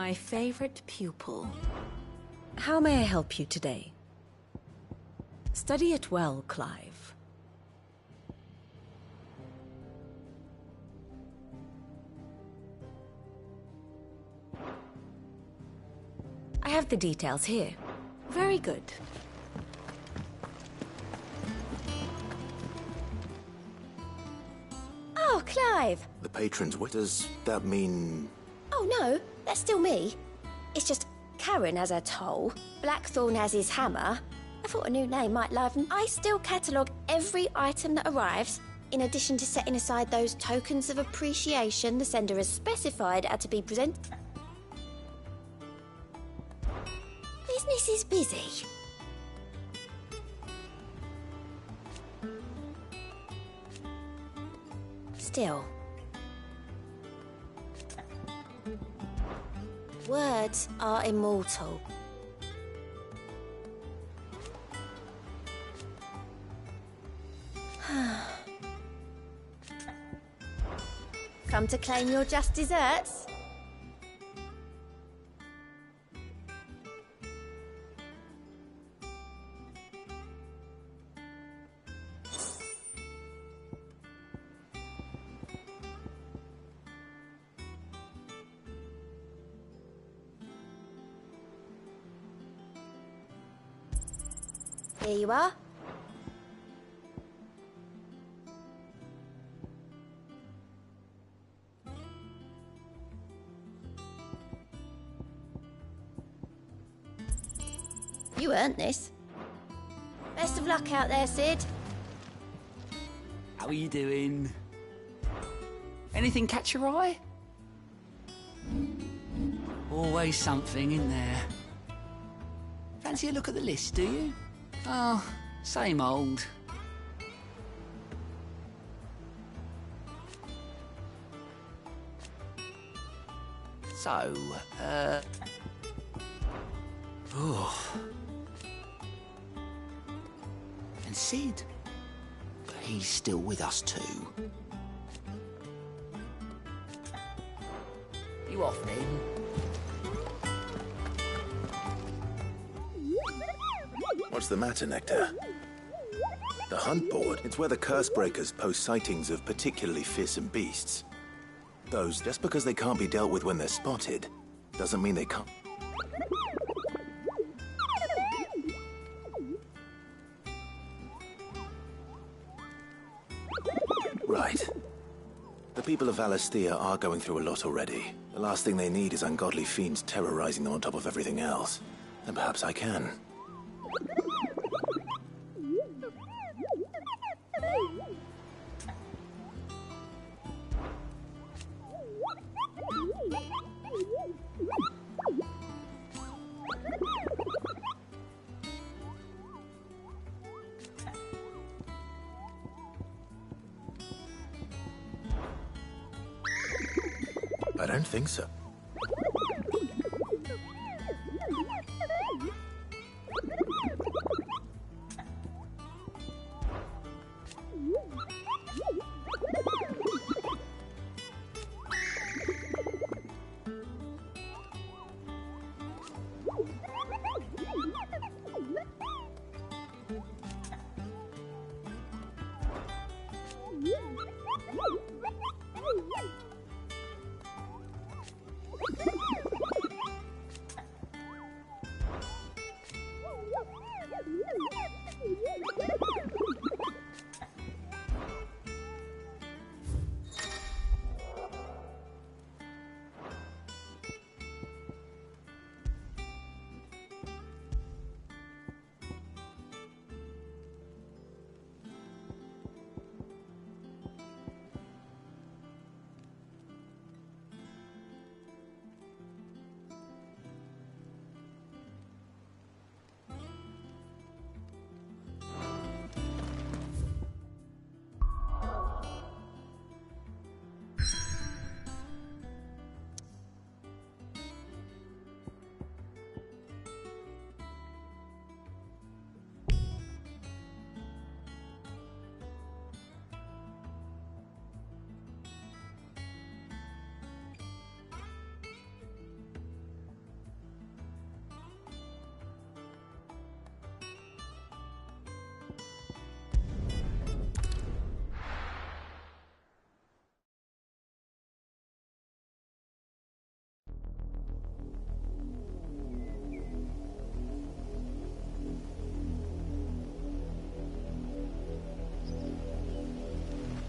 My favorite pupil. How may I help you today? Study it well, Clive. I have the details here. Very good. Oh, Clive! The patrons, what does that mean? Oh no, that's still me. It's just Karen has her toll, Blackthorn has his hammer. I thought a new name might liven. I still catalogue every item that arrives, in addition to setting aside those tokens of appreciation the sender has specified are to be presented. Business is busy. Still. Words are immortal. Come to claim your just desserts? Here you are. You earned this. Best of luck out there, Sid. How are you doing? Anything catch your eye? Always something in there. Fancy a look at the list, do you? Oh, same old. So, oh. And Sid? He's still with us too. You off then? What's the matter, Nectar? The hunt board? It's where the curse breakers post sightings of particularly fearsome beasts. Those, just because they can't be dealt with when they're spotted, doesn't mean they can't. Right. The people of Valisthea are going through a lot already. The last thing they need is ungodly fiends terrorizing them on top of everything else. And perhaps I can. I don't think so.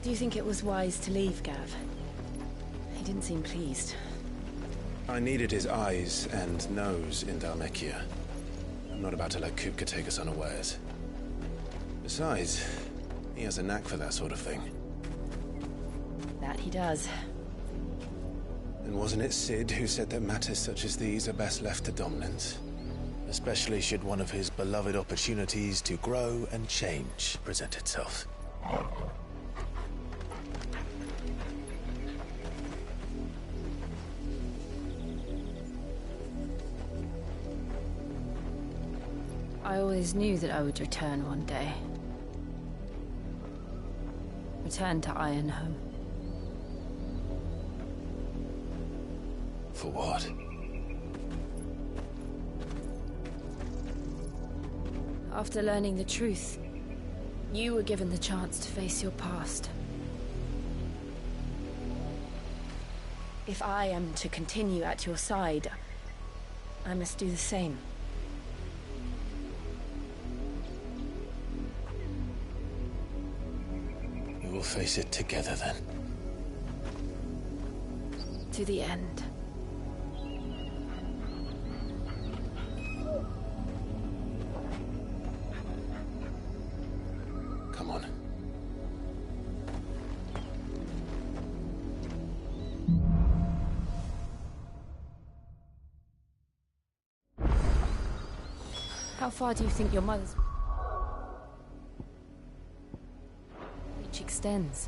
Do you think it was wise to leave, Gav? He didn't seem pleased. I needed his eyes and nose in Dhalmekia. I'm not about to let Kupka take us unawares. Besides, he has a knack for that sort of thing. That he does. And wasn't it Sid who said that matters such as these are best left to dominance? Especially should one of his beloved opportunities to grow and change present itself. I always knew that I would return one day. Return to Ironhome. For what? After learning the truth, you were given the chance to face your past. If I am to continue at your side, I must do the same. We will face it together then. To the end. Come on. How far do you think your mother's reach extends?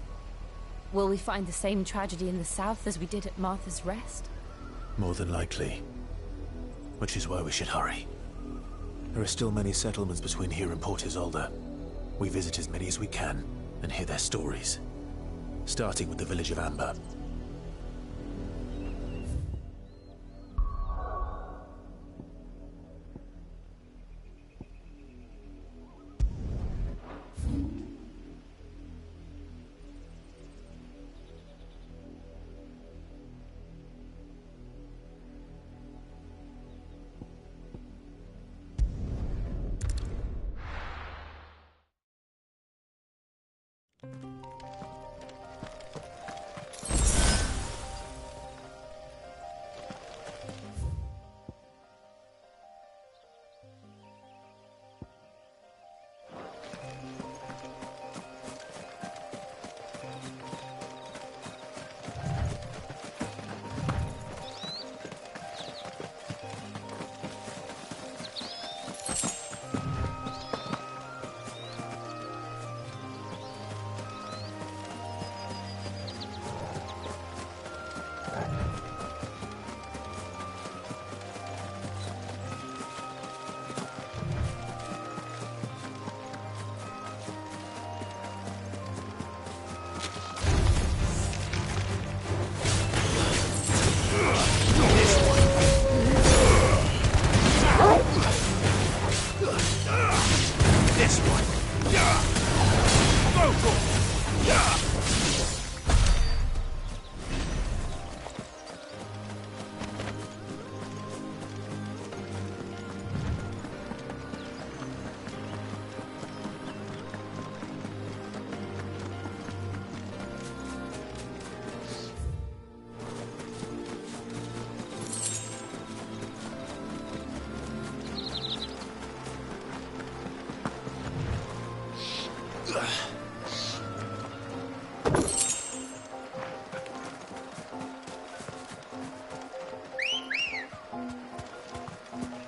Will we find the same tragedy in the south as we did at Martha's Rest? More than likely. Which is why we should hurry. There are still many settlements between here and Port Isolde. We visit as many as we can and hear their stories. Starting with the village of Amber.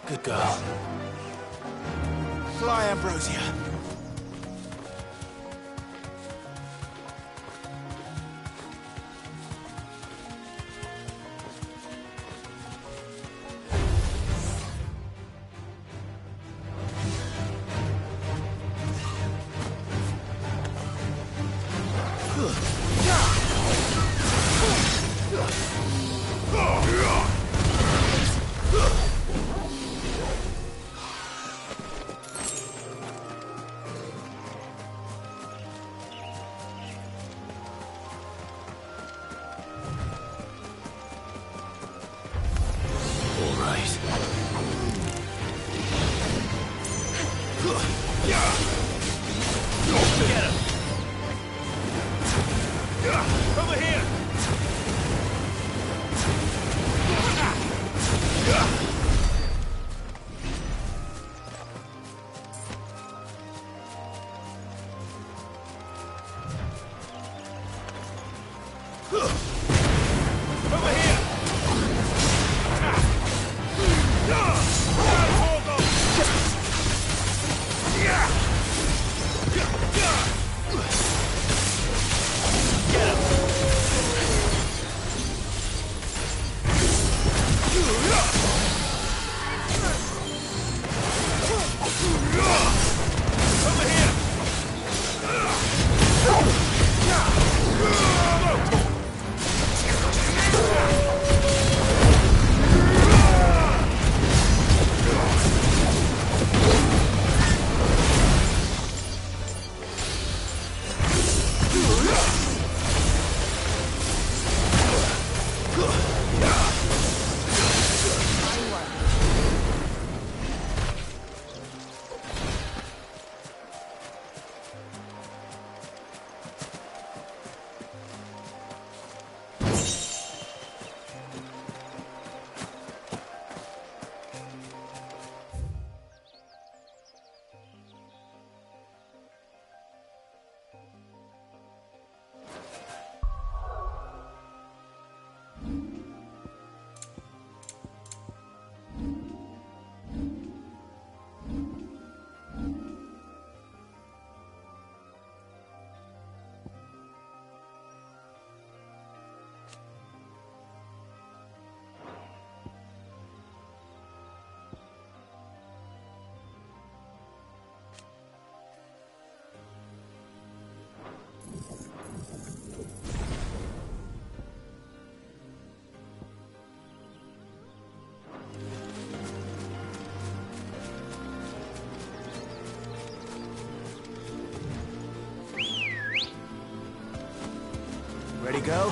Good girl. Fly, Ambrosia. Over here! Ready, go?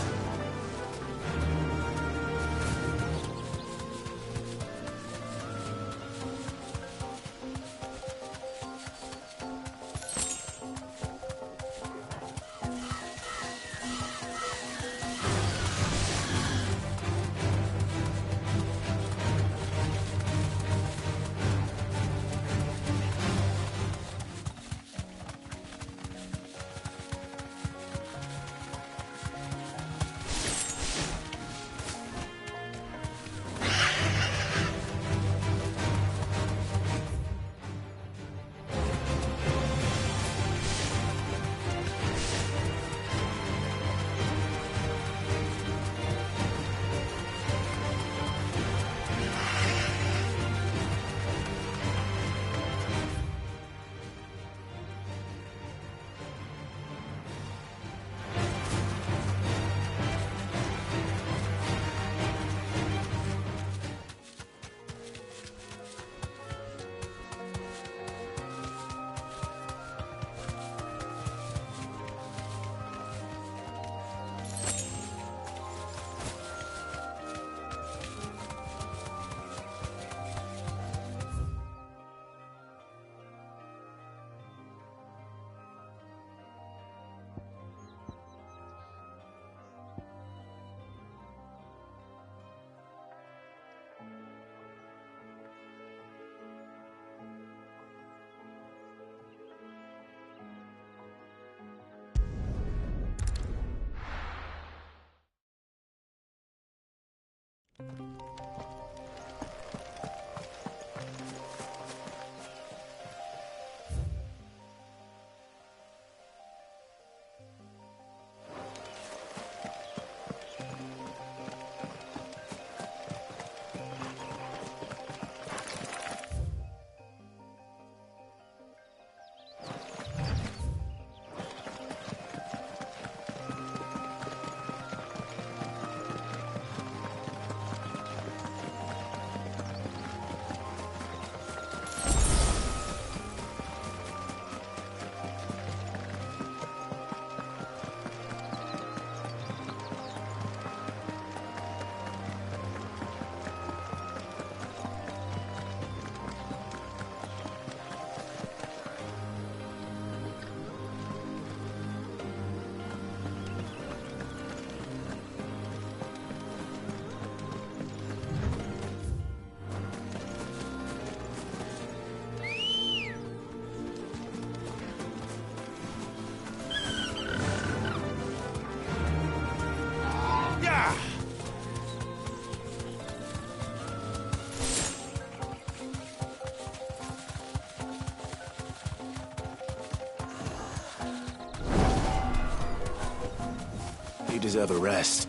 You deserve a rest.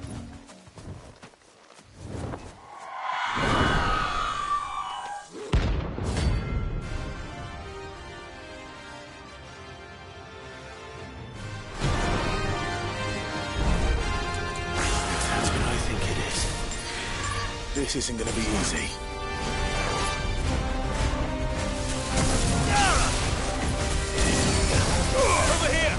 That's what I think it is. This isn't gonna be easy. Over here!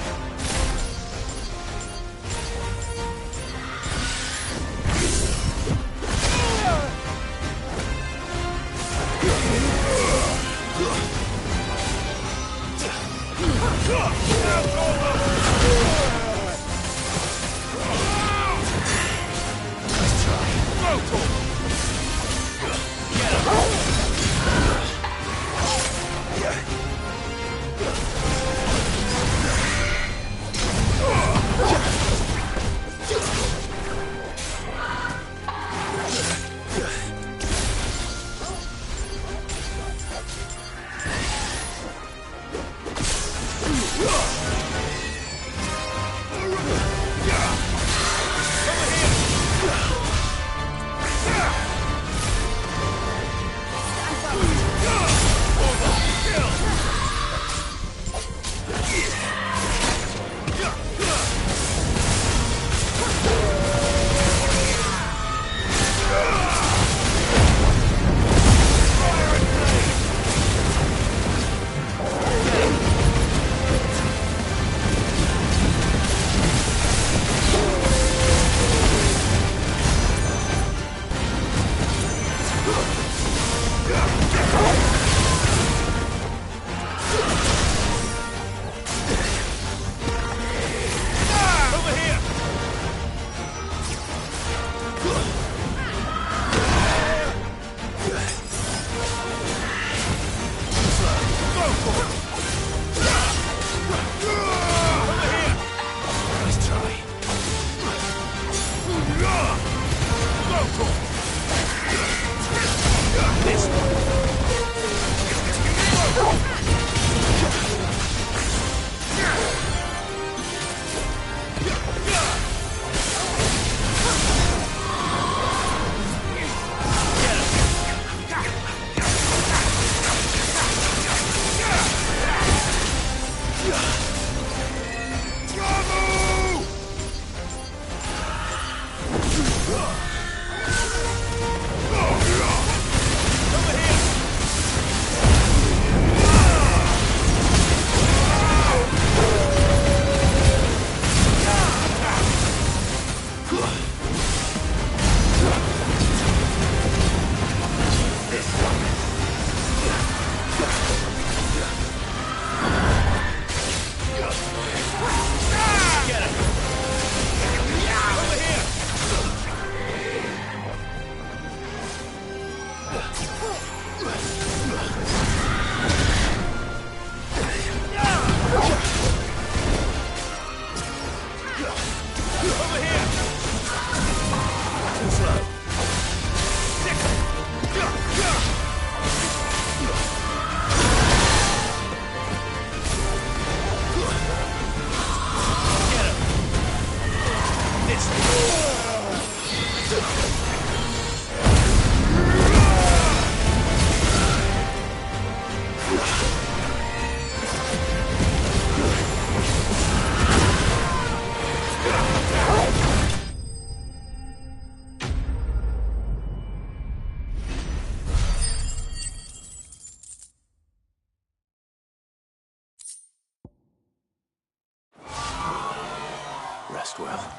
Rest well.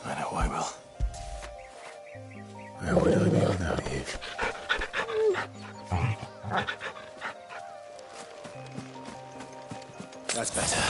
I know I will. Where would I be without you? That's better.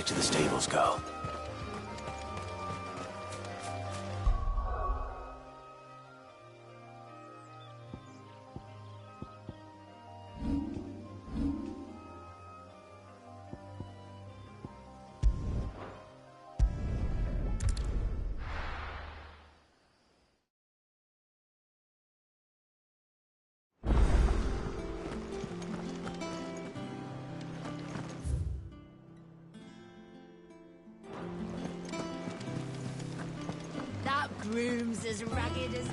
back to the stables, girl. That groom's as rugged as...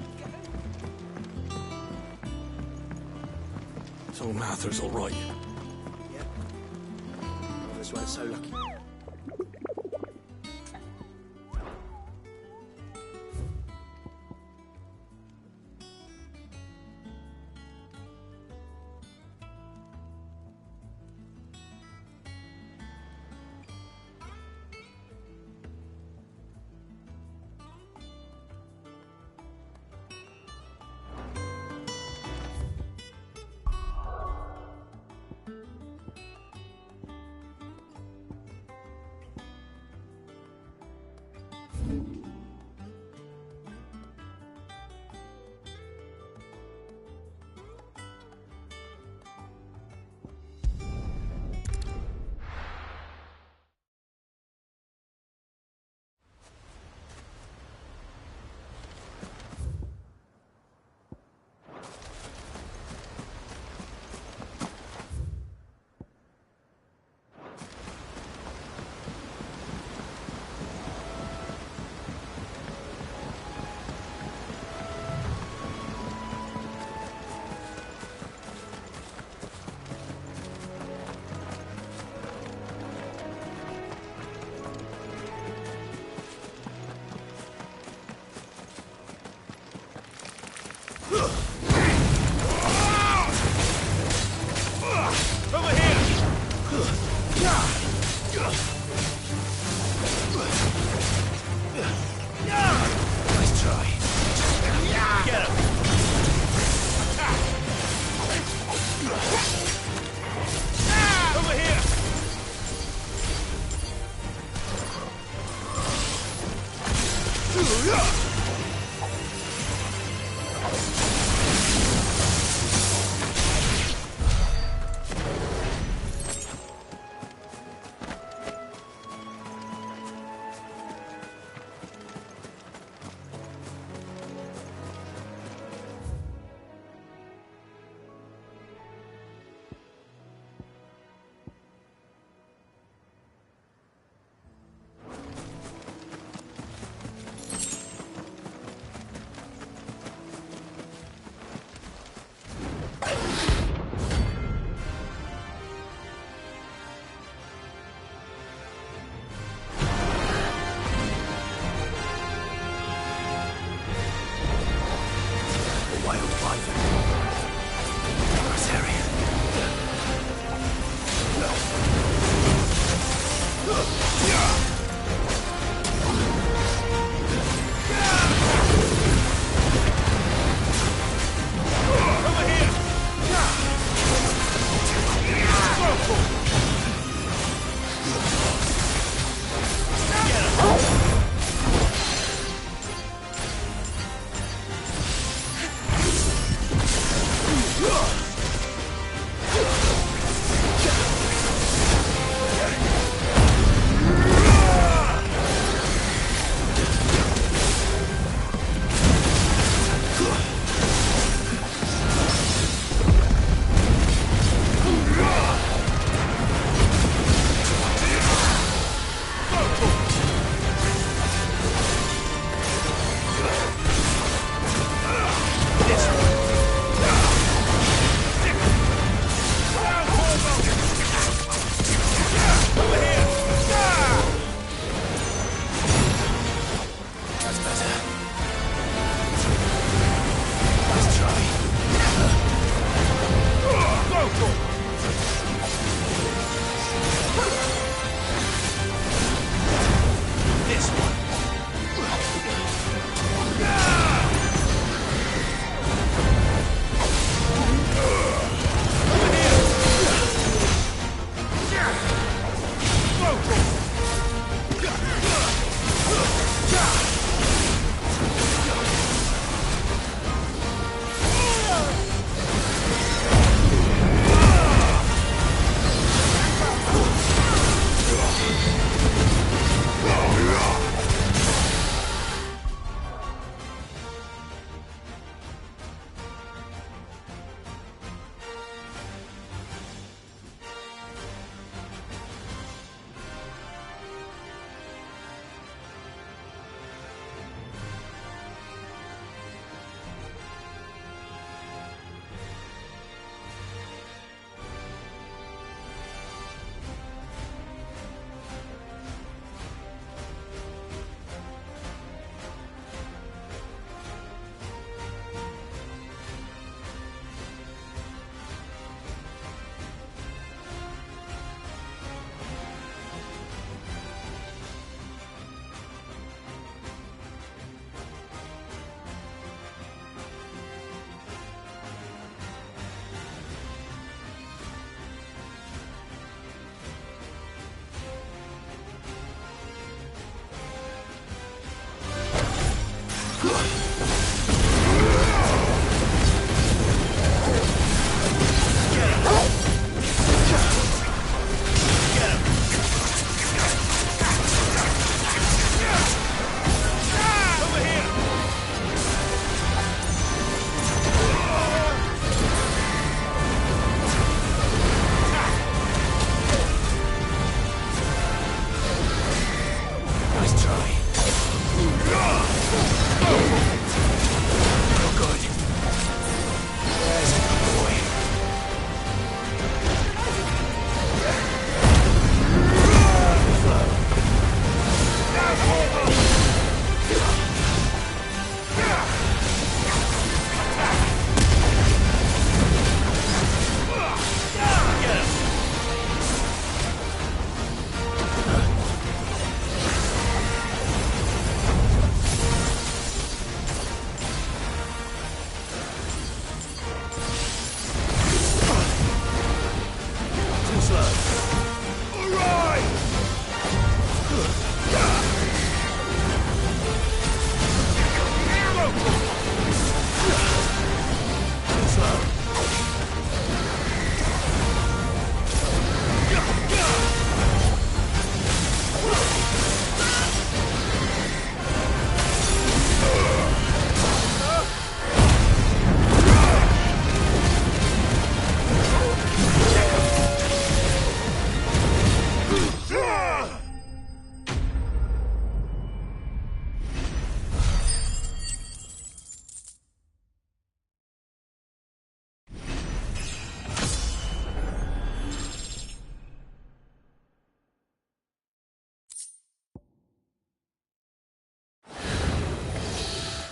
So Martha's all right. Yeah. Others weren't so lucky.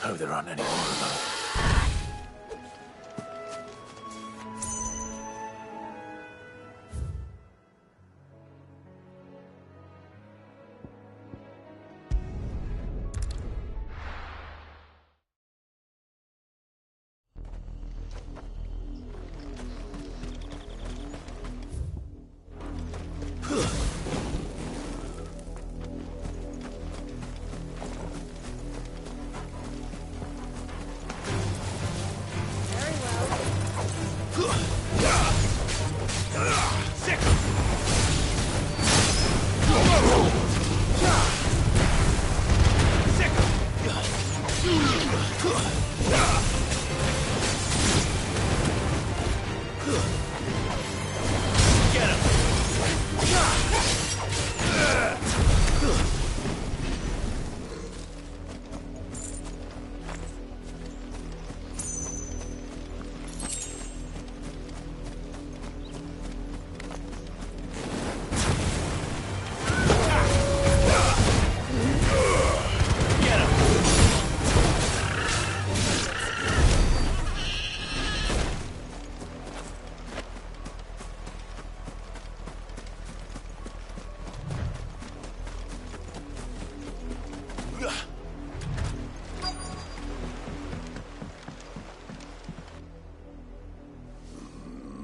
Hope there aren't any more of them.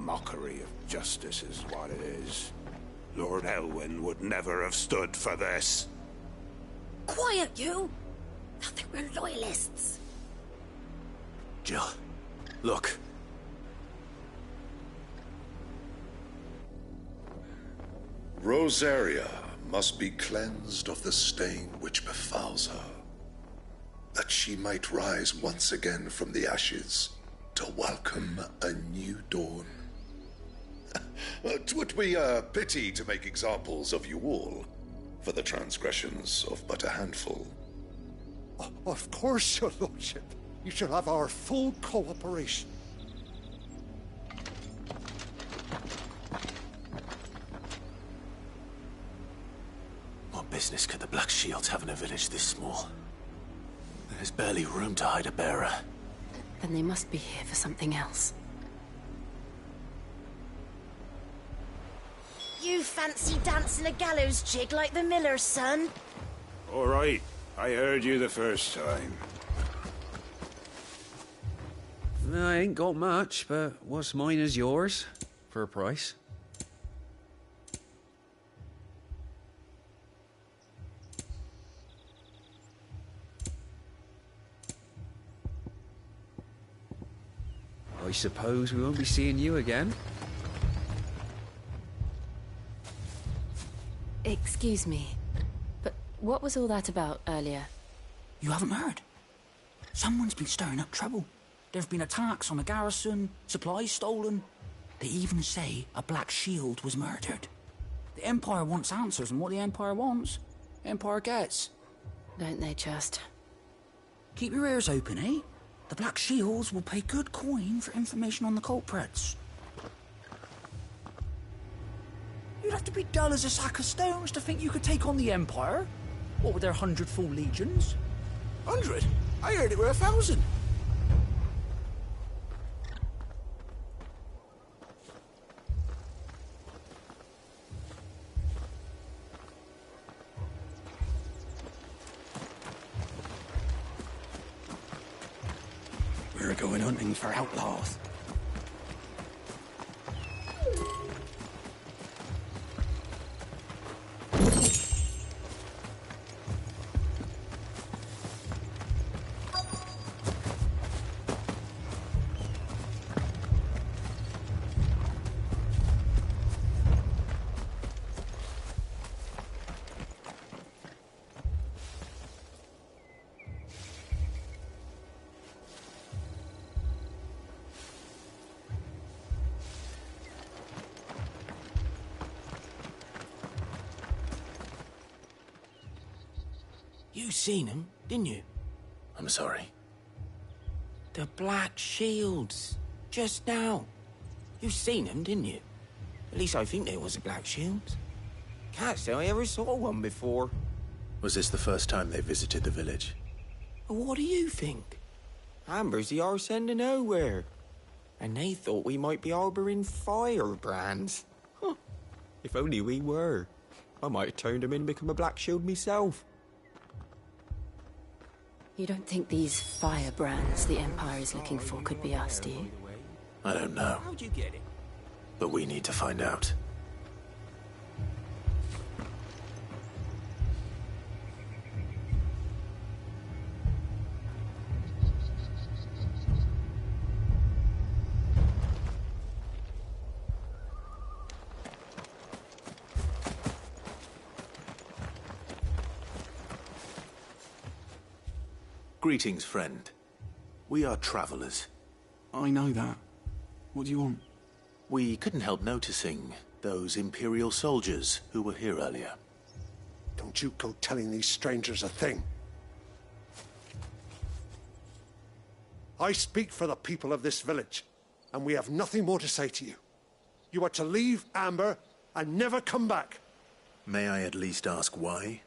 Mockery of justice is what it is. Lord Elwyn would never have stood for this. Quiet, you! I think we're loyalists. Jill, look. Rosaria must be cleansed of the stain which befouls her, that she might rise once again from the ashes to welcome a new dawn. 'Twould be a pity to make examples of you all, for the transgressions of but a handful. Of course, your lordship. You shall have our full cooperation. What business could the Black Shields have in a village this small? There's barely room to hide a bearer. Then they must be here for something else. You fancy dancing a gallows jig like the miller's son? All right, I heard you the first time. I ain't got much, but what's mine is yours, for a price. I suppose we won't be seeing you again. Excuse me, but what was all that about earlier? You haven't heard? Someone's been stirring up trouble. There have been attacks on the garrison, supplies stolen. They even say a Black Shield was murdered. The Empire wants answers, and what the Empire wants, Empire gets. Don't they just? Keep your ears open, eh? The Black Shields will pay good coin for information on the culprits. You'd have to be dull as a sack of stones to think you could take on the Empire. What with their 100 full legions? 100? I heard it were 1,000. We're going hunting for outlaws. You seen him, didn't you? I'm sorry. The Black Shields. Just now. You seen them, didn't you? At least I think there was a Black Shield. Can't say I ever saw one before. Was this the first time they visited the village? What do you think? Amber's the arse end of nowhere. And they thought we might be harbouring firebrands. Huh. If only we were. I might have turned him in and become a Black Shield myself. You don't think these firebrands the Empire is looking for could be us, do you? I don't know. How'd you get it? But we need to find out. Greetings, friend. We are travelers. I know that. What do you want? We couldn't help noticing those Imperial soldiers who were here earlier. Don't you go telling these strangers a thing. I speak for the people of this village, and we have nothing more to say to you. You are to leave Amber and never come back. May I at least ask why?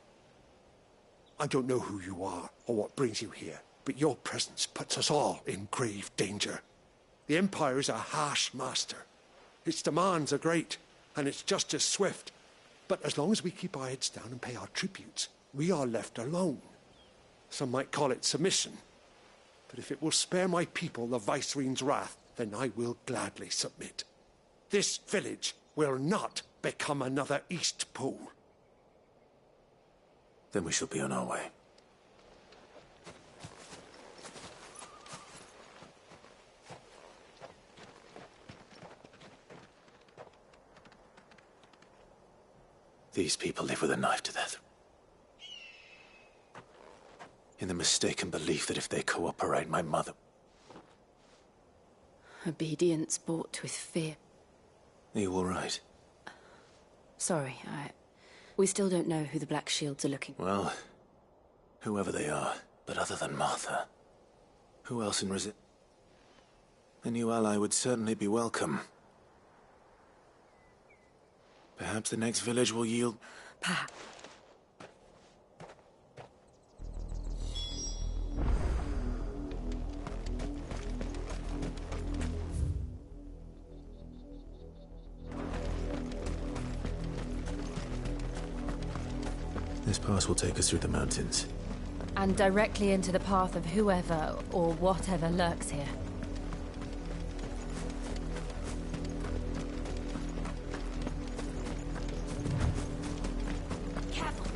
I don't know who you are or what brings you here, but your presence puts us all in grave danger. The Empire is a harsh master. Its demands are great, and its justice swift. But as long as we keep our heads down and pay our tributes, we are left alone. Some might call it submission. But if it will spare my people the Viceroy's wrath, then I will gladly submit. This village will not become another Eastpool. Then we shall be on our way. These people live with a knife to their throat, in the mistaken belief that if they cooperate, my mother... Obedience bought with fear. Are you all right? Sorry, we still don't know who the Black Shields are looking for. Well, whoever they are, but other than Martha, who else in a new ally would certainly be welcome. Perhaps the next village will yield... Perhaps. This pass will take us through the mountains. And directly into the path of whoever or whatever lurks here. Careful.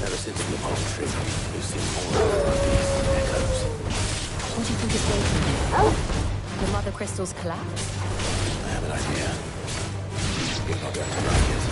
Ever since the palm tree, we've seen more of these echoes. What do you think is waiting here? The Mother Crystal's collapse? I have an idea. We're not going to run yet.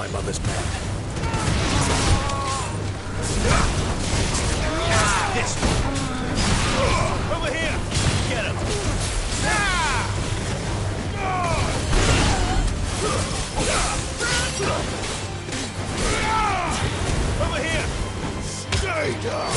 my mother's men. This over here! Get him! Over here! Stay down!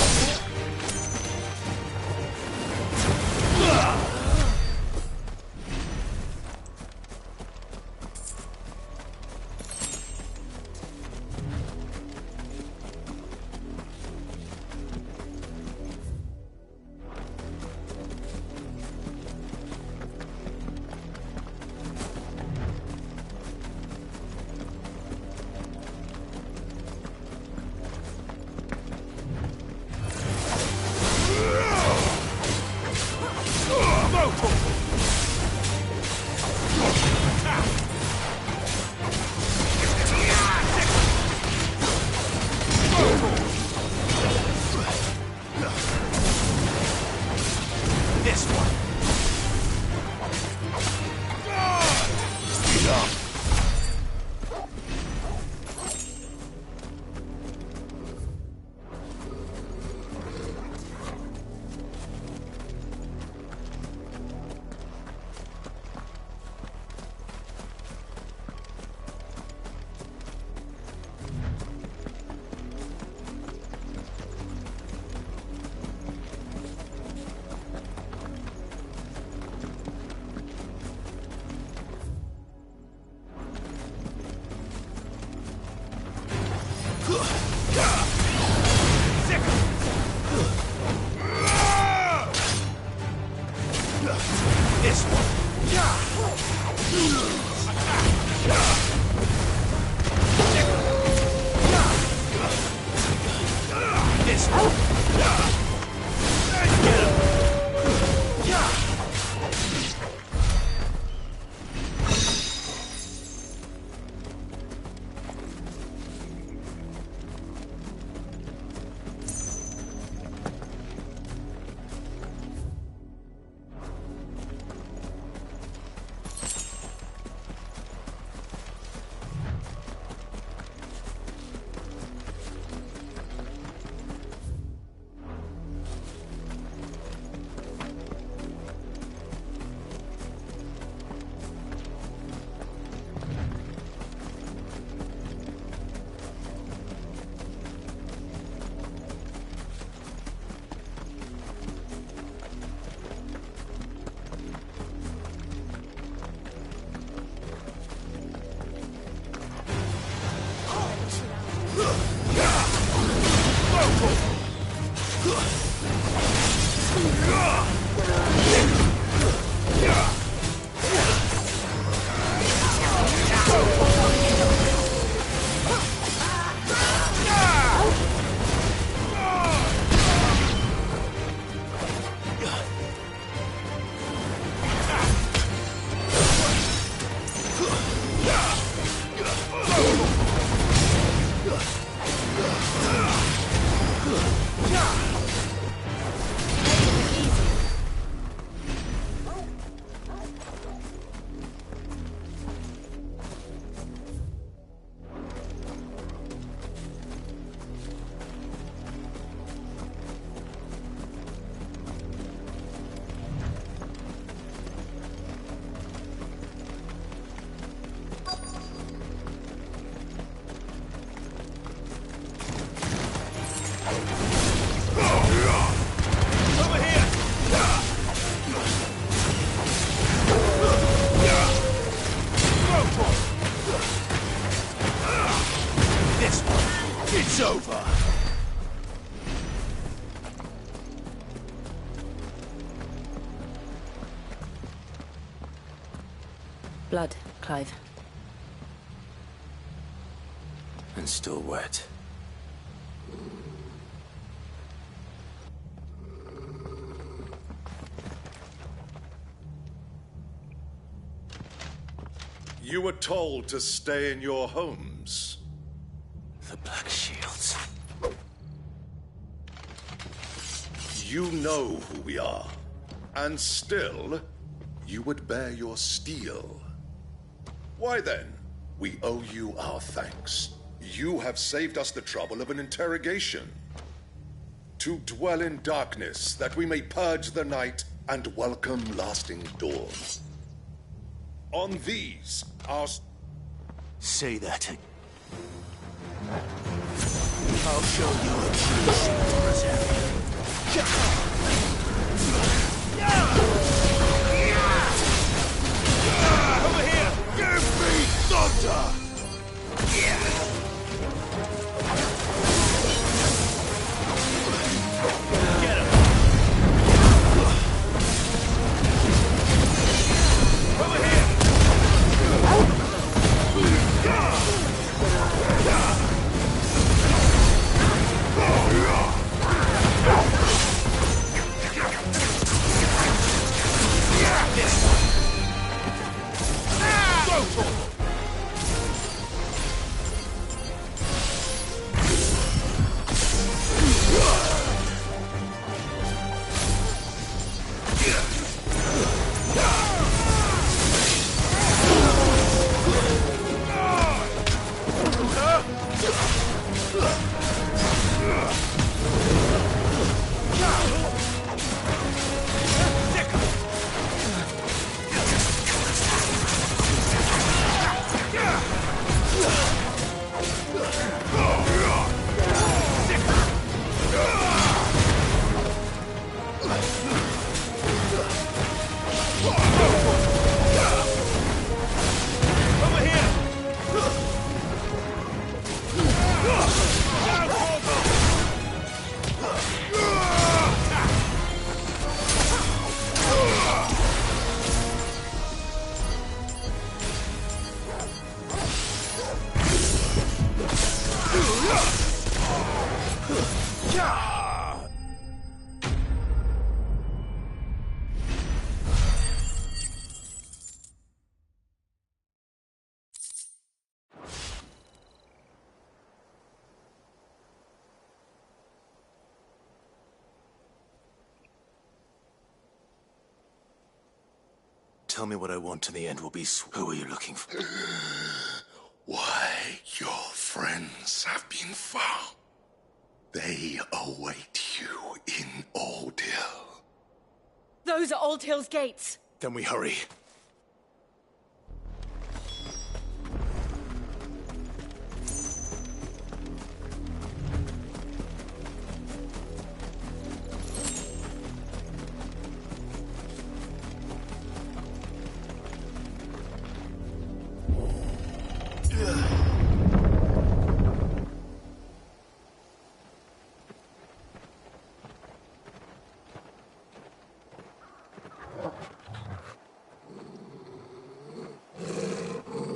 This one. Speed up. This one. This one. Get him. It's over. Blood, Clive. And still wet. You were told to stay in your homes. The Black Shields. You know who we are. And still, you would bear your steel. Why then? We owe you our thanks. You have saved us the trouble of an interrogation. To dwell in darkness, that we may purge the night and welcome lasting dawn. On these, our... Say that again. I'll show you a true Shield Over here! Give me thunder! Get him! Over here! Tell me what I want, and the end will be who are you looking for? Why, your friends have been found. They await you in Old Hill. Those are Old Hill's gates. Then we hurry.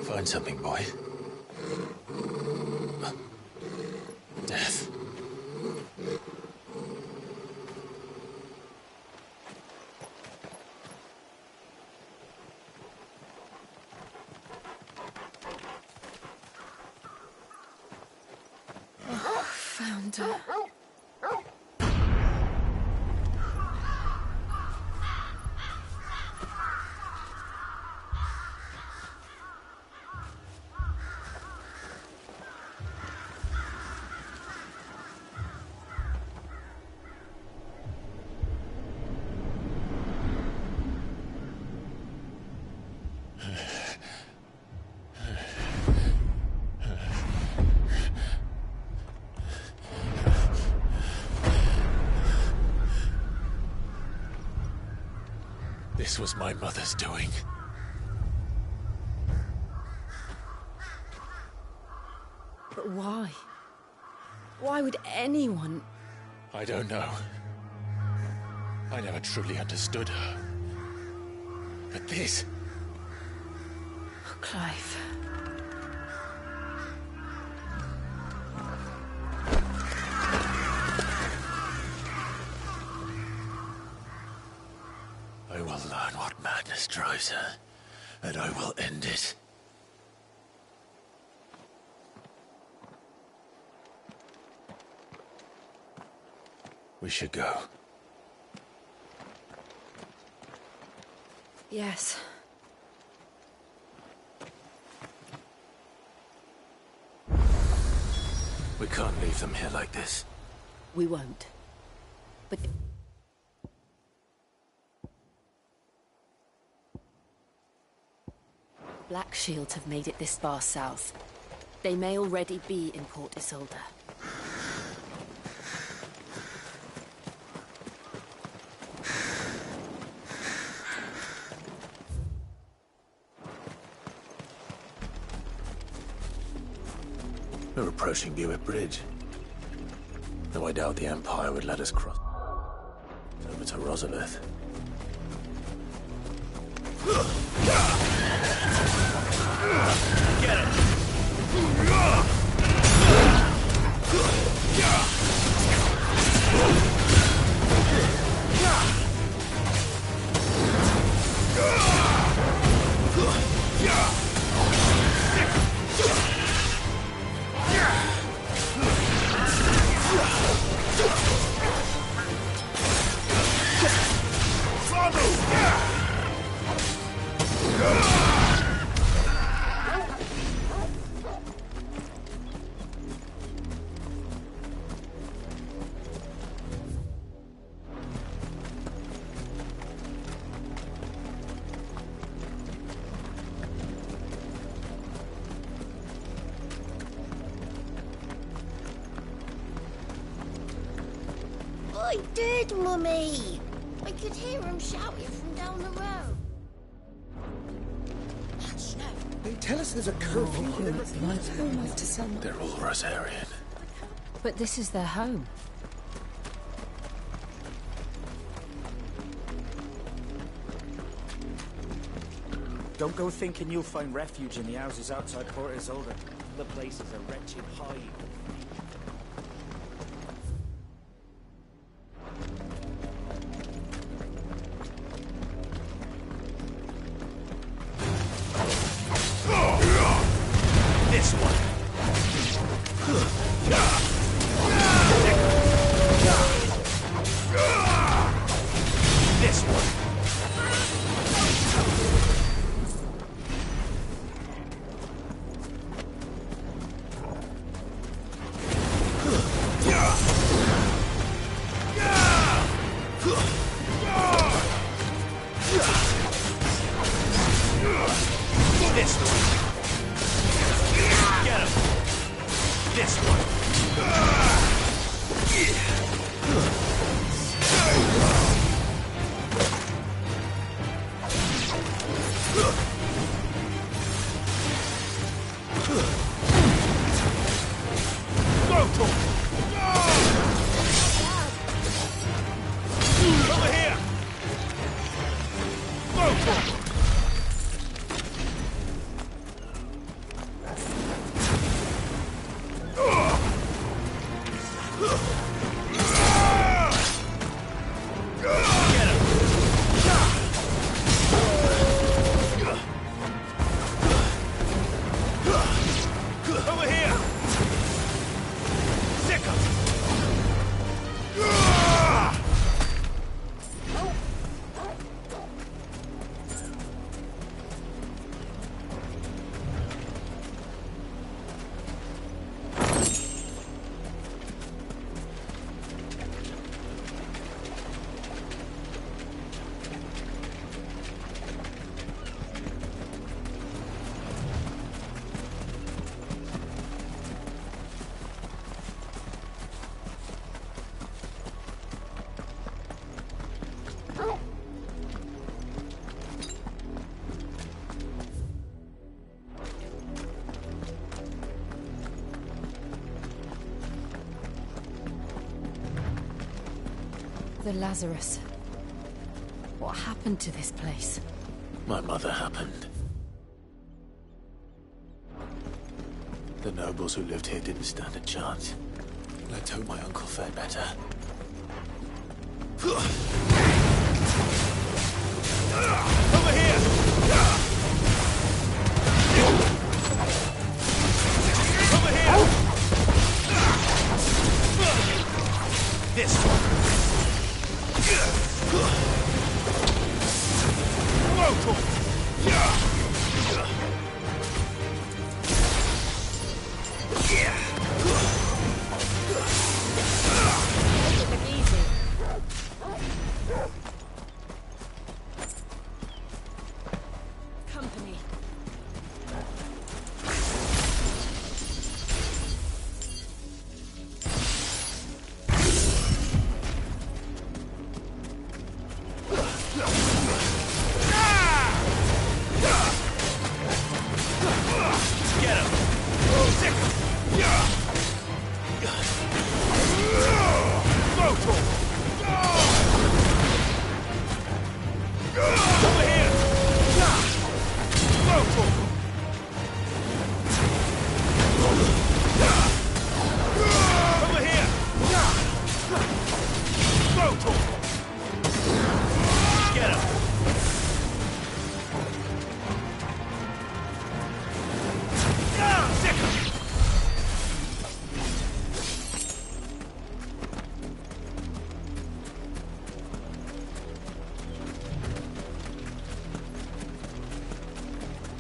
Find something, boy. Death. Found her. This was my mother's doing. But why? Why would anyone... I don't know. I never truly understood her. But this... Oh, Clive. I will learn what madness drives her, and I will end it. We should go. Yes. We can't leave them here like this. We won't. But... Black Shields have made it this far south. They may already be in Port Isolde. We're approaching Buick Bridge. Though I doubt the Empire would let us cross over to Rosalith. Get him! I did, Mummy! I could hear him shouting from down the road. Snow. They tell us there's a curfew here. They're all Rosarian. But this is their home. Don't go thinking you'll find refuge in the houses outside Port Isolde. The place is a wretched hive. This one. This one. This one. Get him. This one. Over here. Over here! Sick 'em! The Lazarus. What happened to this place? My mother happened. The nobles who lived here didn't stand a chance. Let's hope my uncle fared better. Over here! Over here! This one.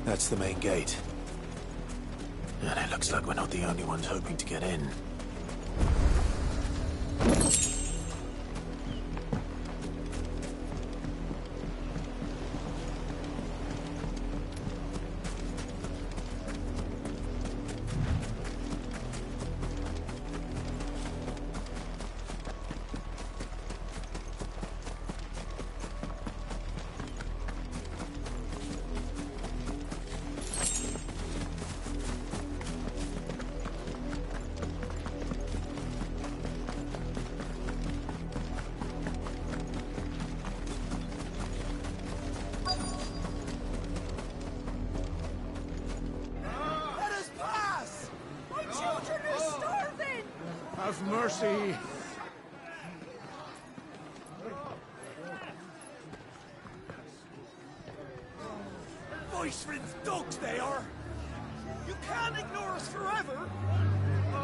That's the main gate. And it looks like we're not the only ones hoping to get in. Have mercy. Voice-ridden dogs they are! You can't ignore us forever!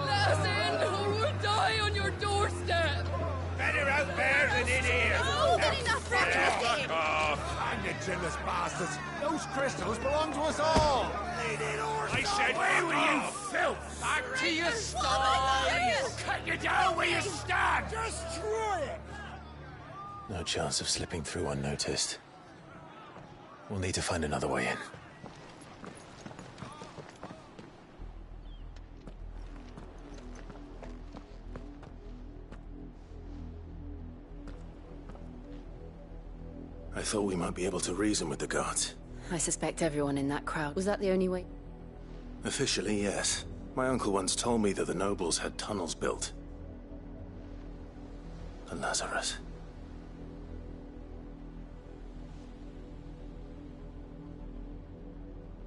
Let us in, or we'll die on your doorstep! Better out there than in here! Oh, good enough, Roger! Hang the jealous bastards! Those crystals belong to us all! I said, where were you, filth? Back to your stalls! Cut you down where you stand! Just try it! No chance of slipping through unnoticed. We'll need to find another way in. I thought we might be able to reason with the guards. I suspect everyone in that crowd. Was that the only way? Officially, yes. My uncle once told me that the nobles had tunnels built. For Lazarus.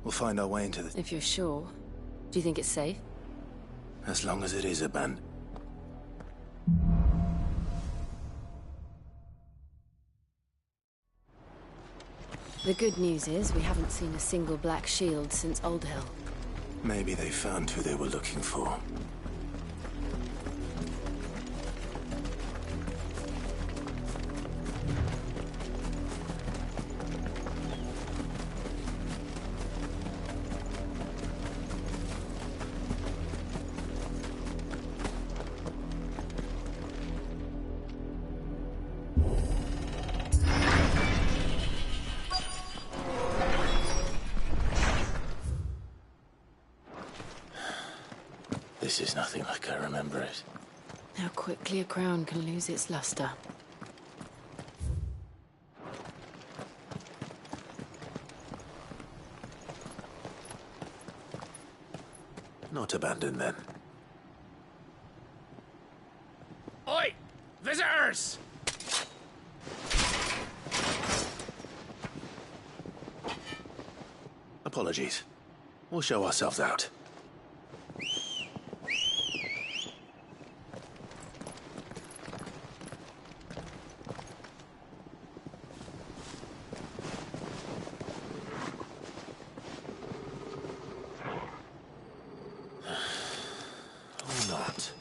We'll find our way into the... If you're sure. Do you think it's safe? As long as it is abandoned. The good news is we haven't seen a single black shield since Old Hill. Maybe they found who they were looking for. This is nothing like I remember it. How quickly a crown can lose its luster. Not abandoned, then. Oi! Visitors! Apologies. We'll show ourselves out. Or not.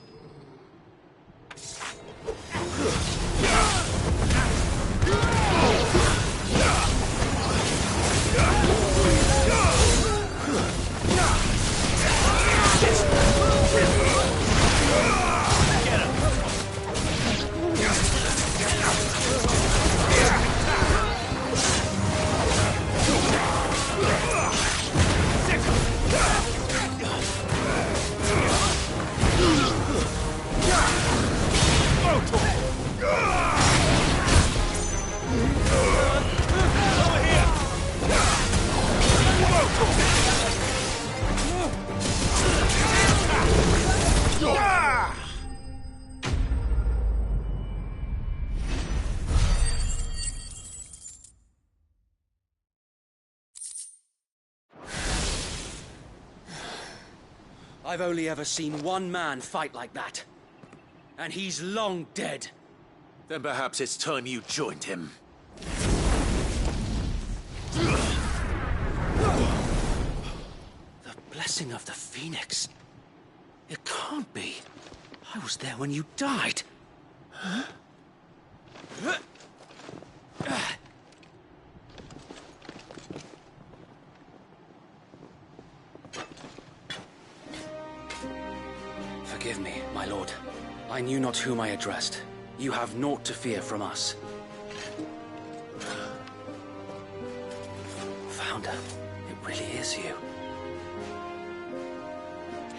I've only ever seen one man fight like that. And he's long dead. Then perhaps it's time you joined him. The blessing of the Phoenix. It can't be. I was there when you died. Huh? Forgive me, my lord. I knew not whom I addressed. You have naught to fear from us. Founder, it really is you.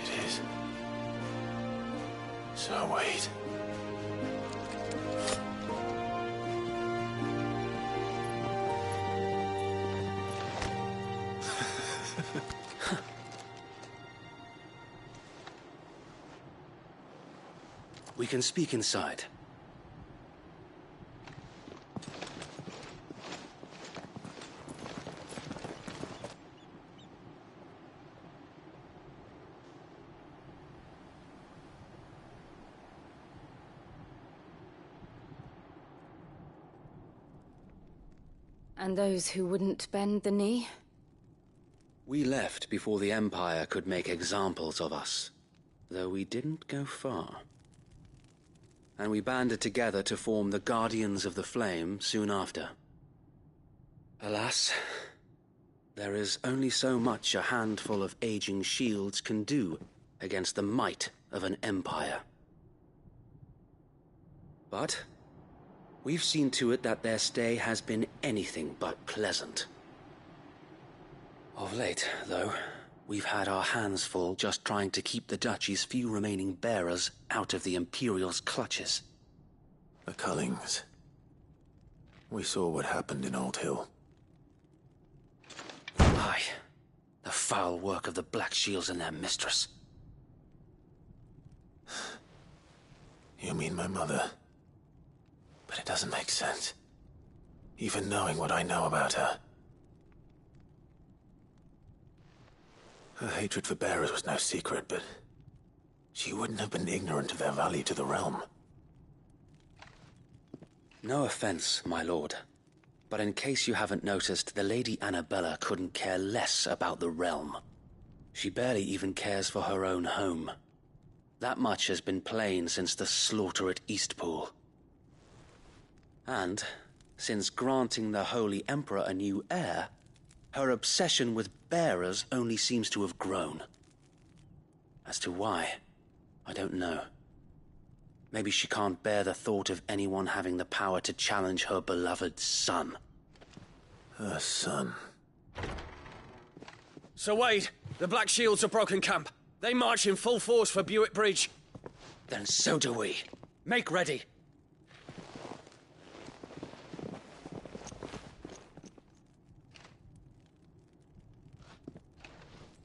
It is. So wait. We can speak inside. And those who wouldn't bend the knee? We left before the Empire could make examples of us, though we didn't go far. And we banded together to form the Guardians of the Flame soon after. Alas, there is only so much a handful of aging shields can do against the might of an empire. But we've seen to it that their stay has been anything but pleasant. Of late, though, we've had our hands full just trying to keep the Duchy's few remaining bearers out of the Imperial's clutches. The Cullings. We saw what happened in Old Hill. Aye. The foul work of the Black Shields and their mistress. You mean my mother? But it doesn't make sense. Even knowing what I know about her. Her hatred for bearers was no secret, but she wouldn't have been ignorant of their value to the realm. No offense, my lord, but in case you haven't noticed, the Lady Annabella couldn't care less about the realm. She barely even cares for her own home. That much has been plain since the slaughter at Eastpool. And, since granting the Holy Emperor a new heir, her obsession with bearers only seems to have grown. As to why, I don't know. Maybe she can't bear the thought of anyone having the power to challenge her beloved son. Her son? Sir Wade, the Black Shields have broken camp. They march in full force for Buick Bridge. Then so do we. Make ready.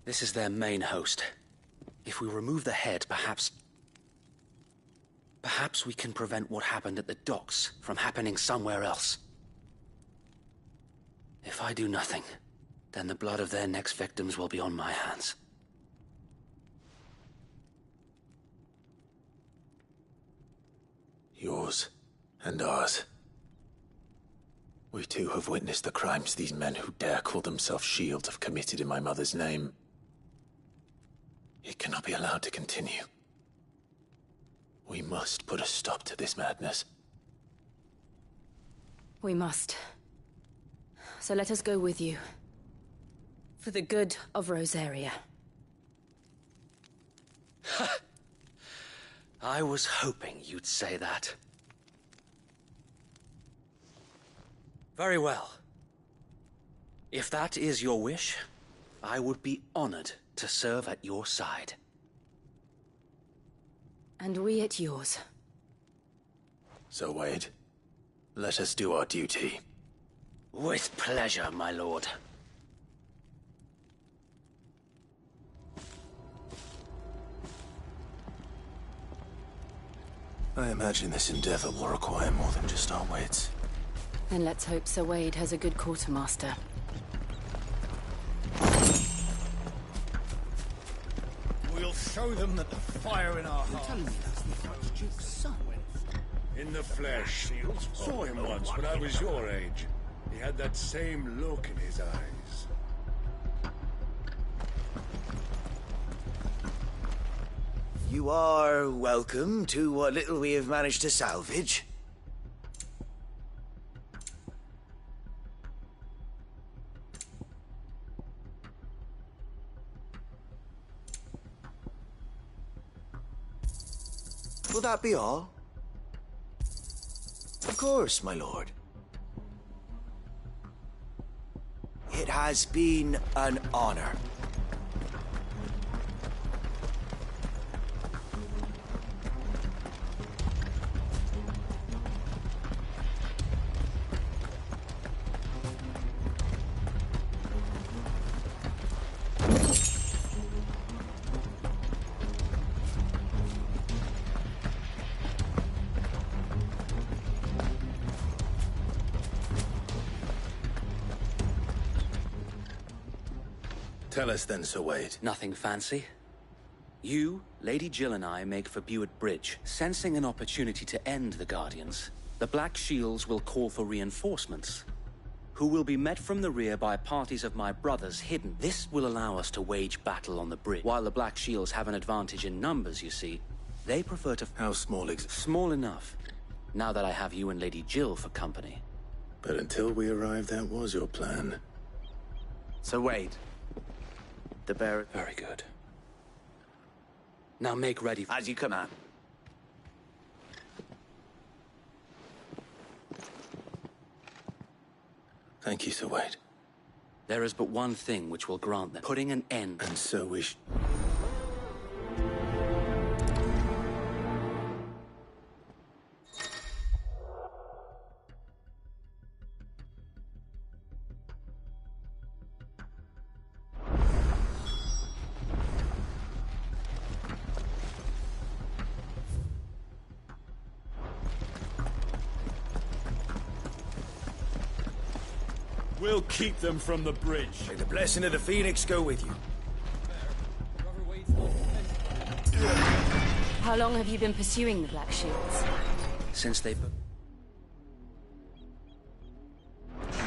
This is their main host. If we remove the head, perhaps we can prevent what happened at the docks from happening somewhere else. If I do nothing, then the blood of their next victims will be on my hands. Yours and ours. We too have witnessed the crimes these men who dare call themselves shields have committed in my mother's name. It cannot be allowed to continue. We must put a stop to this madness. We must. So let us go with you. For the good of Rosaria. I was hoping you'd say that. Very well. If that is your wish, I would be honored to serve at your side. And we at yours. So, Wade, let us do our duty. With pleasure, my lord. I imagine this endeavor will require more than just our wits. Then let's hope Sir Wade has a good quartermaster. We'll We'll show them that the fire in our hearts. Telling me that's the first Duke's son. In the flesh. Saw him once when I was your age. He had that same look in his eyes. You are welcome to what little we have managed to salvage. Will that be all? Of course, my lord. It has been an honor. Tell us then, Sir Wade. Nothing fancy. You, Lady Jill and I make for Buett Bridge, sensing an opportunity to end the Guardians. The Black Shields will call for reinforcements, who will be met from the rear by parties of my brothers hidden. This will allow us to wage battle on the bridge. While the Black Shields have an advantage in numbers, you see, they prefer to... How small Small enough, now that I have you and Lady Jill for company. But until we arrived, that was your plan. Sir Wade. The bearer... Very good. Now make ready. As you command. Thank you, Sir Wade. There is but one thing which will grant them, putting an end. And so we We'll keep them from the bridge. May the blessing of the Phoenix go with you. How long have you been pursuing the Black Shields? Since they...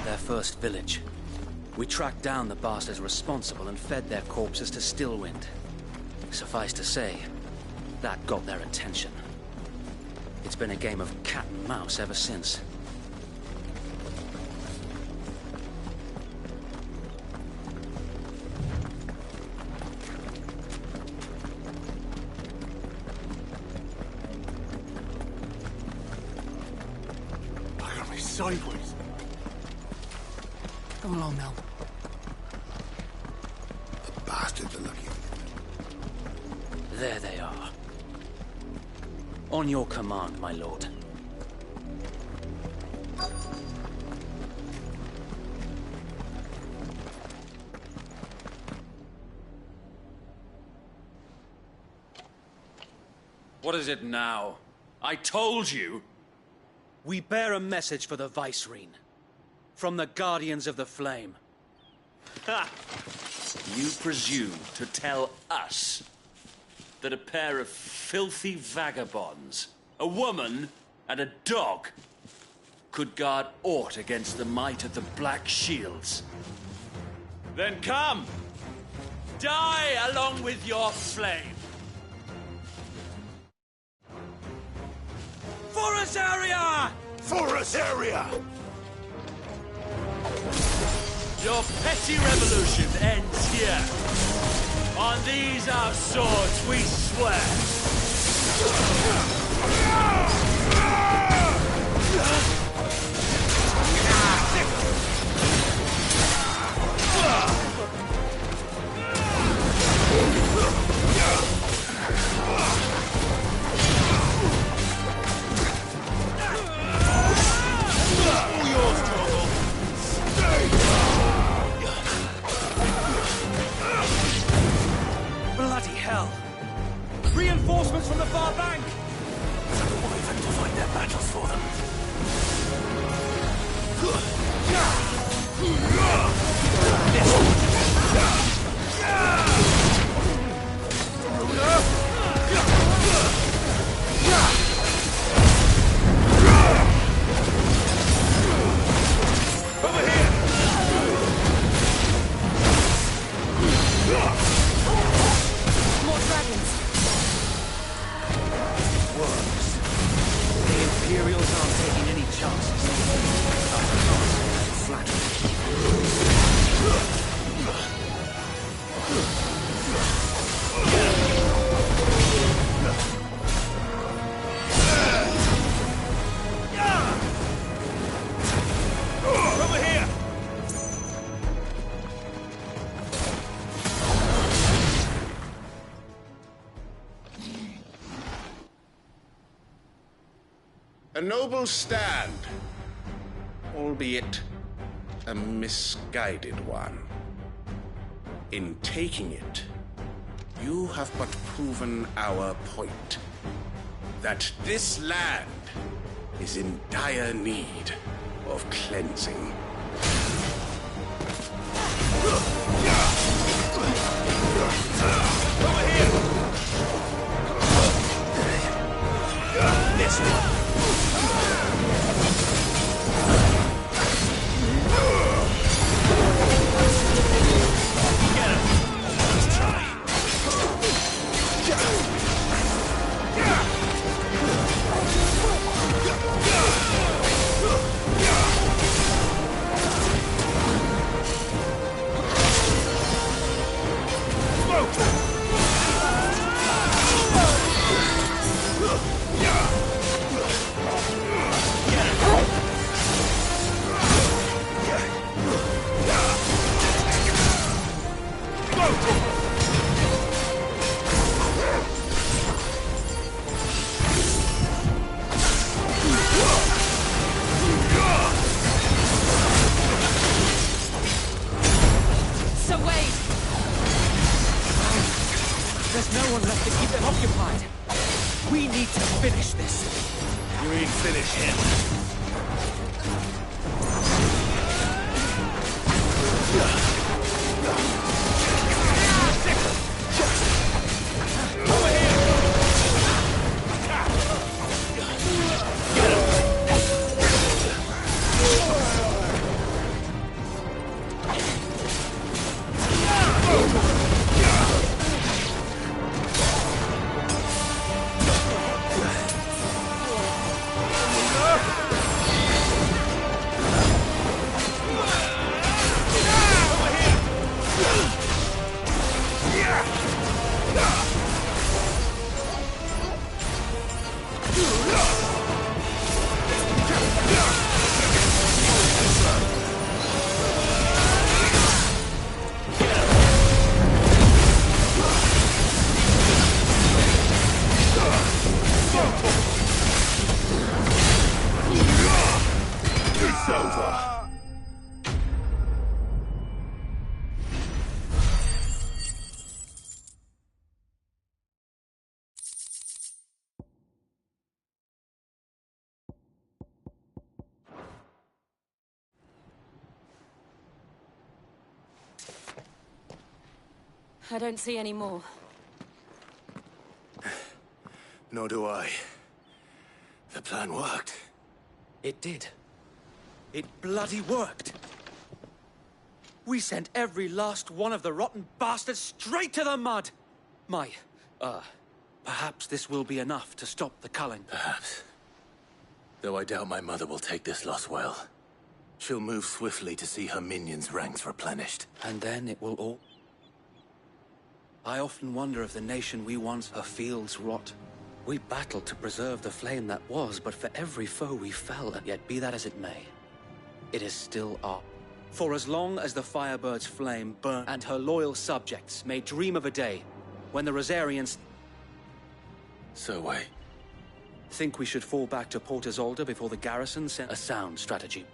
their first village. We tracked down the bastards responsible and fed their corpses to Stillwind. Suffice to say, that got their attention. It's been a game of cat and mouse ever since. Sideways. Come along now. The bastards are looking. There they are. On your command, my lord. What is it now? I told you! We bear a message for the Vicereine. From the Guardians of the Flame. Ha! You presume to tell us that a pair of filthy vagabonds, a woman and a dog, could guard aught against the might of the Black Shields? Then come! Die along with your flame! Forest area! Forest area! Your petty revolution ends here. On these our swords we swear. Bloody hell! Reinforcements from the far bank! Tell the Wyvern to find their battles for them. A noble stand, albeit a misguided one. In taking it, you have but proven our point. That this land is in dire need of cleansing. Over here! This one! There's no one left to keep them occupied. We need to finish this. You ain't finish him. Over here! Get him! It's over. I don't see any more. Nor do I. The plan worked. It did. It bloody worked. We sent every last one of the rotten bastards straight to the mud. Perhaps this will be enough to stop the culling. Perhaps. Though I doubt my mother will take this loss well. She'll move swiftly to see her minions' ranks replenished. And then it will all... I often wonder if the nation we once her fields rot. We battled to preserve the flame that was, but for every foe we fell, and yet be that as it may, it is still our. For as long as the Firebird's flame burned and her loyal subjects may dream of a day when the Rosarians... So wait. Think we should fall back to Port Isolde before the garrison sent a sound strategy.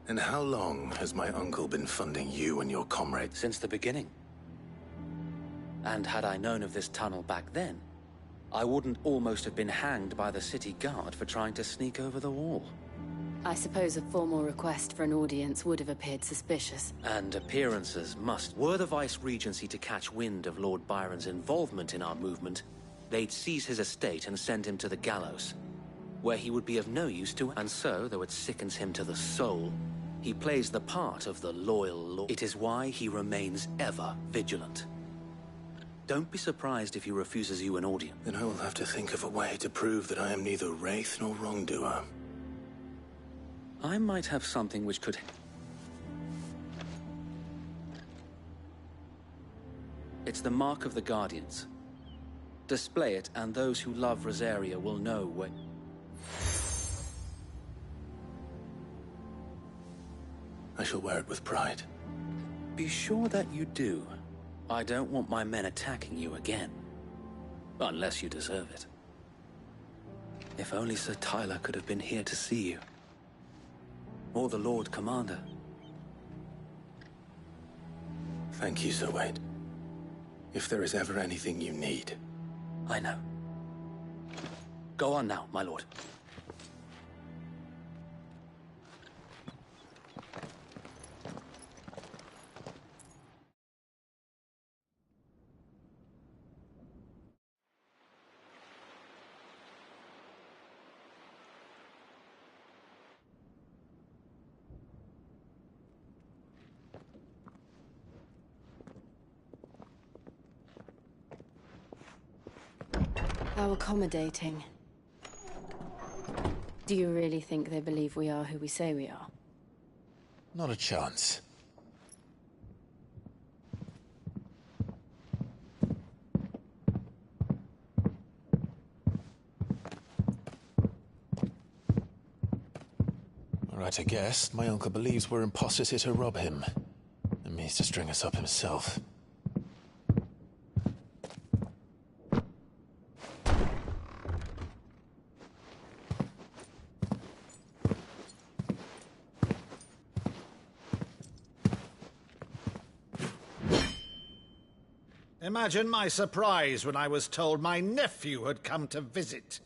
And how long has my uncle been funding you and your comrades? Since the beginning. And had I known of this tunnel back then, I wouldn't almost have been hanged by the city guard for trying to sneak over the wall. I suppose a formal request for an audience would have appeared suspicious. And appearances must. Were the Vice-Regency to catch wind of Lord Byron's involvement in our movement, they'd seize his estate and send him to the gallows, where he would be of no use to... And so, though it sickens him to the soul, he plays the part of the loyal lord. It is why he remains ever vigilant. Don't be surprised if he refuses you an audience. Then I will have to think of a way to prove that I am neither wraith nor wrongdoer. I might have something which could... It's the mark of the Guardians. Display it, and those who love Rosaria will know what... I shall wear it with pride. Be sure that you do. I don't want my men attacking you again. Unless you deserve it. If only Sir Tyler could have been here to see you. Or the Lord Commander. Thank you, Sir Wade. If there is ever anything you need. I know. Go on now, my lord. How accommodating. Do you really think they believe we are who we say we are? Not a chance. Right, I guess. My uncle believes we're imposters here to rob him. And means to string us up himself. Imagine my surprise when I was told my nephew had come to visit.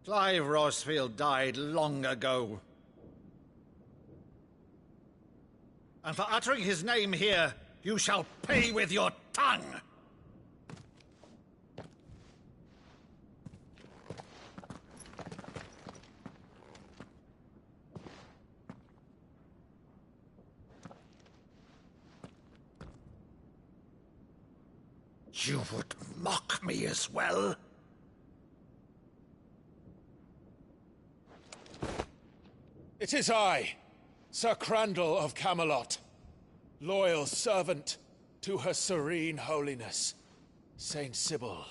Clive Rosfield died long ago. And for uttering his name here, you shall pay with your tongue! You would mock me as well? It is I, Sir Crandall of Camelot, loyal servant to Her Serene Holiness, Saint Sybil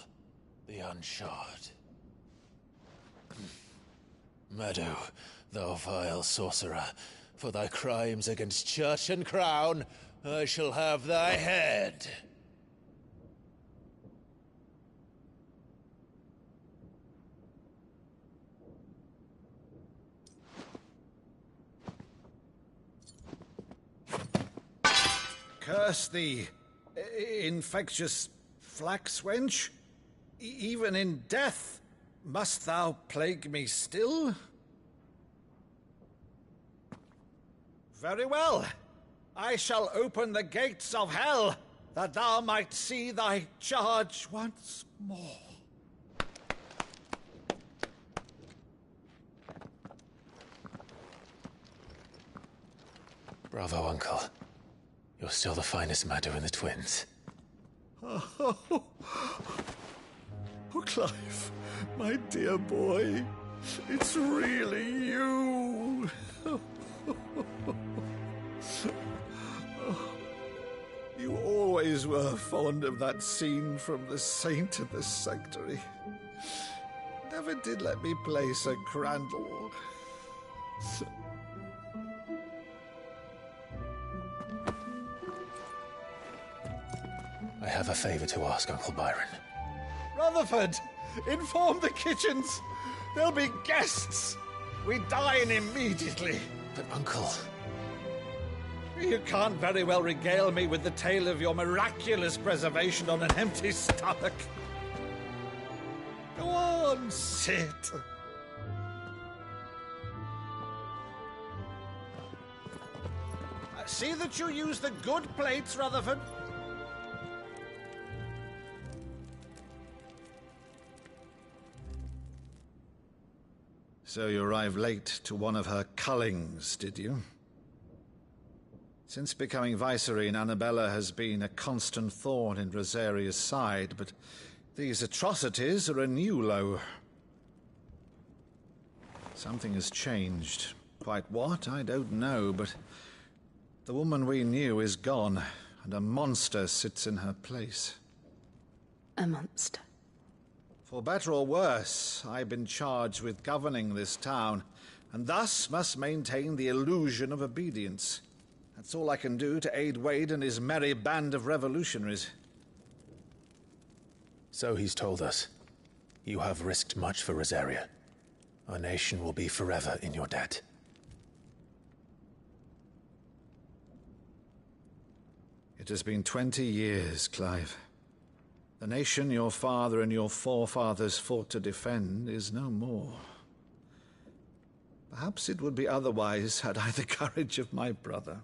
the Unshod. Meadow, thou vile sorcerer, for thy crimes against church and crown, I shall have thy head. Curse thee, infectious flax wench. Even in death, must thou plague me still? Very well. I shall open the gates of hell, that thou might see thy charge once more. Bravo, Uncle. You're still the finest Maddo in the twins. Oh, Clive, my dear boy, it's really you. You always were fond of that scene from The Saint in the Sanctuary. Never did let me play Sir Crandall. I have a favor to ask, Uncle Byron. Rutherford, inform the kitchens. There'll be guests. We dine immediately. But, Uncle... You can't very well regale me with the tale of your miraculous preservation on an empty stomach. Go on, sit. See that you use the good plates, Rutherford. So you arrived late to one of her cullings, did you? Since becoming Vicereine, Annabella has been a constant thorn in Rosaria's side, but these atrocities are a new low. Something has changed. Quite what, I don't know, but the woman we knew is gone, and a monster sits in her place. A monster? For better or worse, I've been charged with governing this town, and thus must maintain the illusion of obedience. That's all I can do to aid Wade and his merry band of revolutionaries. So he's told us. You have risked much for Rosaria. Our nation will be forever in your debt. It has been 20 years, Clive. The nation your father and your forefathers fought to defend is no more. Perhaps it would be otherwise had I the courage of my brother.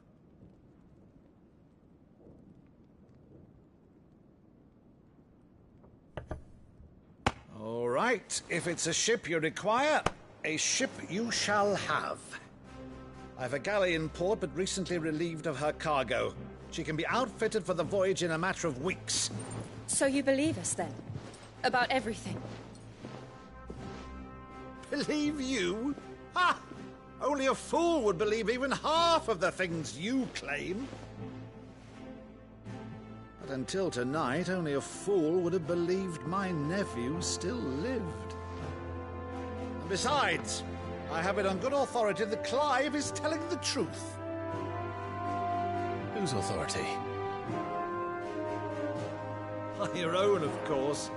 All right, if it's a ship you require, a ship you shall have. I've a galley in port, but recently relieved of her cargo. She can be outfitted for the voyage in a matter of weeks. So you believe us, then? About everything? Believe you? Ha! Only a fool would believe even half of the things you claim. But until tonight, only a fool would have believed my nephew still lived. And besides, I have it on good authority that Clive is telling the truth. Whose authority? Your own, of course.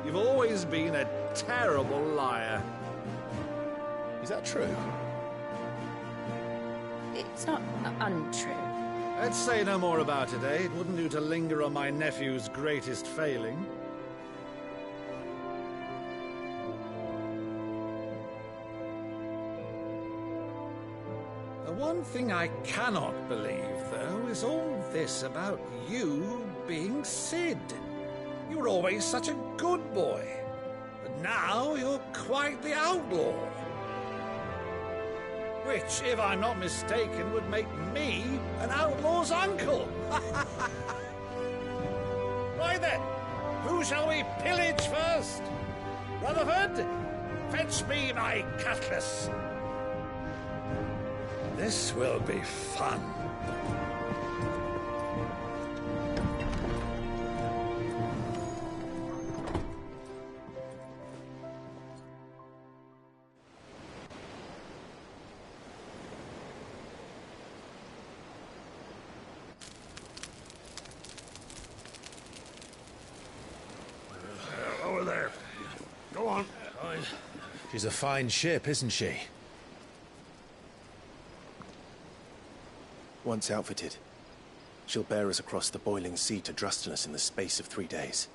You've always been a terrible liar. Is that true? It's not untrue. Let's say no more about it, eh? It wouldn't do to linger on my nephew's greatest failing. The one thing I cannot believe, though, is all this about you being Sid. You were always such a good boy, but now you're quite the outlaw. Which, if I'm not mistaken, would make me an outlaw's uncle. Right then, who shall we pillage first? Rutherford, fetch me my cutlass. This will be fun. Over there. Go on. She's a fine ship, isn't she? Once outfitted, she'll bear us across the boiling sea to Drustinus in the space of 3 days.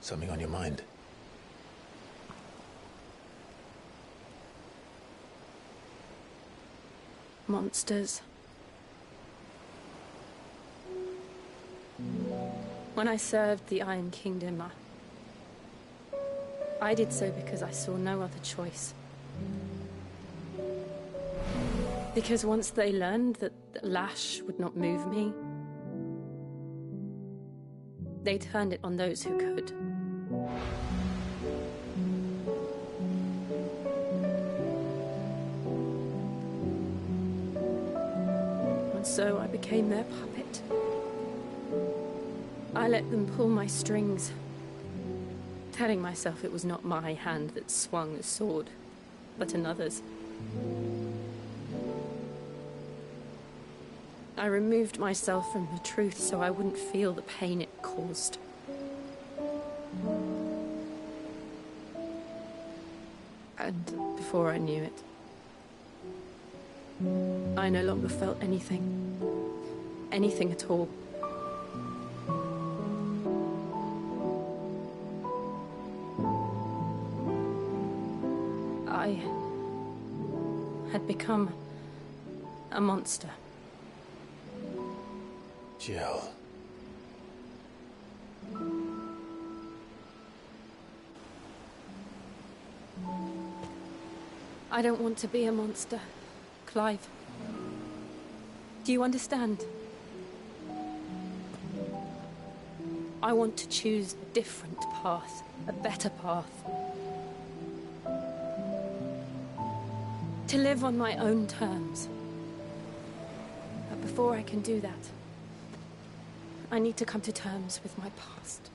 Something on your mind? Monsters. When I served the Iron Kingdom, I did so because I saw no other choice. Because once they learned that the lash would not move me, they turned it on those who could. And so I became their puppet. I let them pull my strings, telling myself it was not my hand that swung a sword, but another's. I removed myself from the truth so I wouldn't feel the pain it caused. And before I knew it, I no longer felt anything. Anything at all. I had become a monster. Jill. I don't want to be a monster, Clive. Do you understand? I want to choose a different path, a better path. To live on my own terms. But before I can do that, I need to come to terms with my past.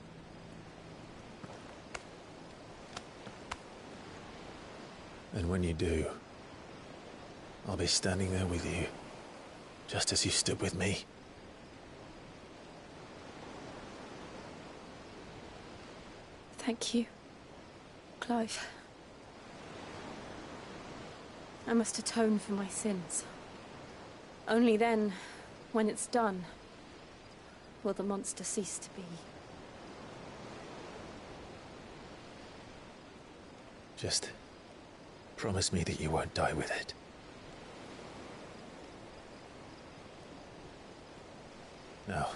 And when you do, I'll be standing there with you, just as you stood with me. Thank you, Clive. I must atone for my sins. Only then, when it's done, will the monster cease to be. Just promise me that you won't die with it. Now,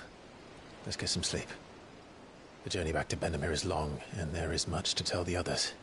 let's get some sleep. The journey back to Benamir is long, and there is much to tell the others.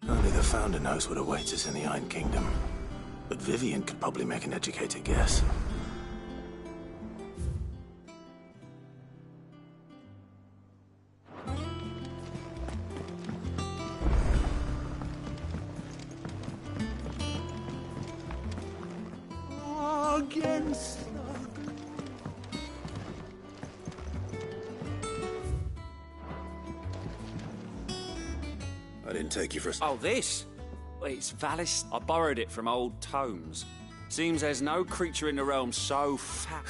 Only the Founder knows what awaits us in the Iron Kingdom. But Vivian could probably make an educated guess. Against I didn't take you for a... Oh, this? Well, it's Valis. I borrowed it from old tomes. Seems there's no creature in the realm so fat.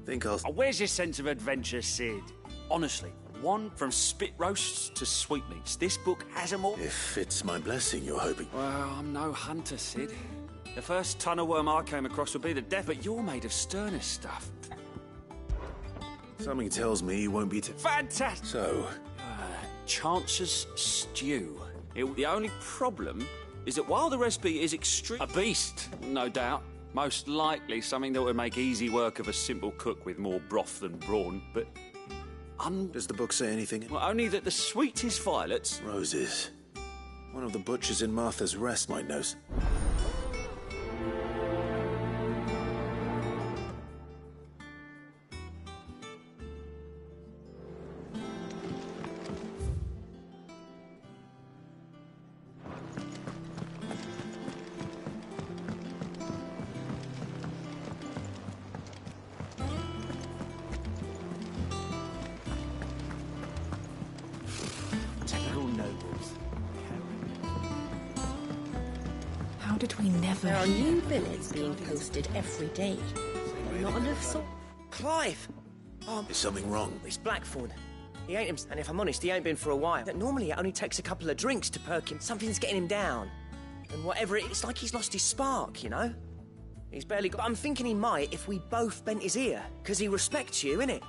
Think I'll... Oh, where's your sense of adventure, Sid? Honestly, one from spit roasts to sweetmeats. This book has them all. If it's my blessing you're hoping... Well, I'm no hunter, Sid. The first tunnel worm I came across would be the death, but you're made of sterner stuff. Something tells me you won't be too... Fantastic! So... Chance's stew. The only problem is that while the recipe is extreme... A beast, no doubt. Most likely something that would make easy work of a simple cook with more broth than brawn, but... Does the book say anything? Well, only that the sweetest violets... Roses. One of the butchers in Martha's Rest might know. How did we never... There are new billets being posted every day. Not enough salt. Clive! Is something wrong? It's Blackthorn. He ain't him, and if I'm honest, he ain't been for a while. Normally it only takes a couple of drinks to perk him. Something's getting him down. And whatever it's like he's lost his spark, you know? He's barely got... I'm thinking he might if we both bent his ear. Because he respects you, innit?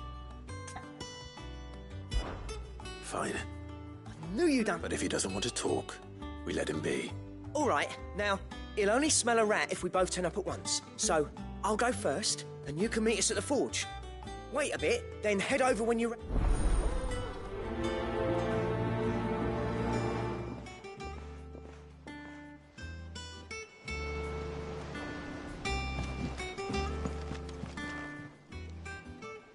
Fine. I knew you'd done... But if he doesn't want to talk, we let him be. All right, now, he'll only smell a rat if we both turn up at once. So, I'll go first, and you can meet us at the forge. Wait a bit, then head over when you're...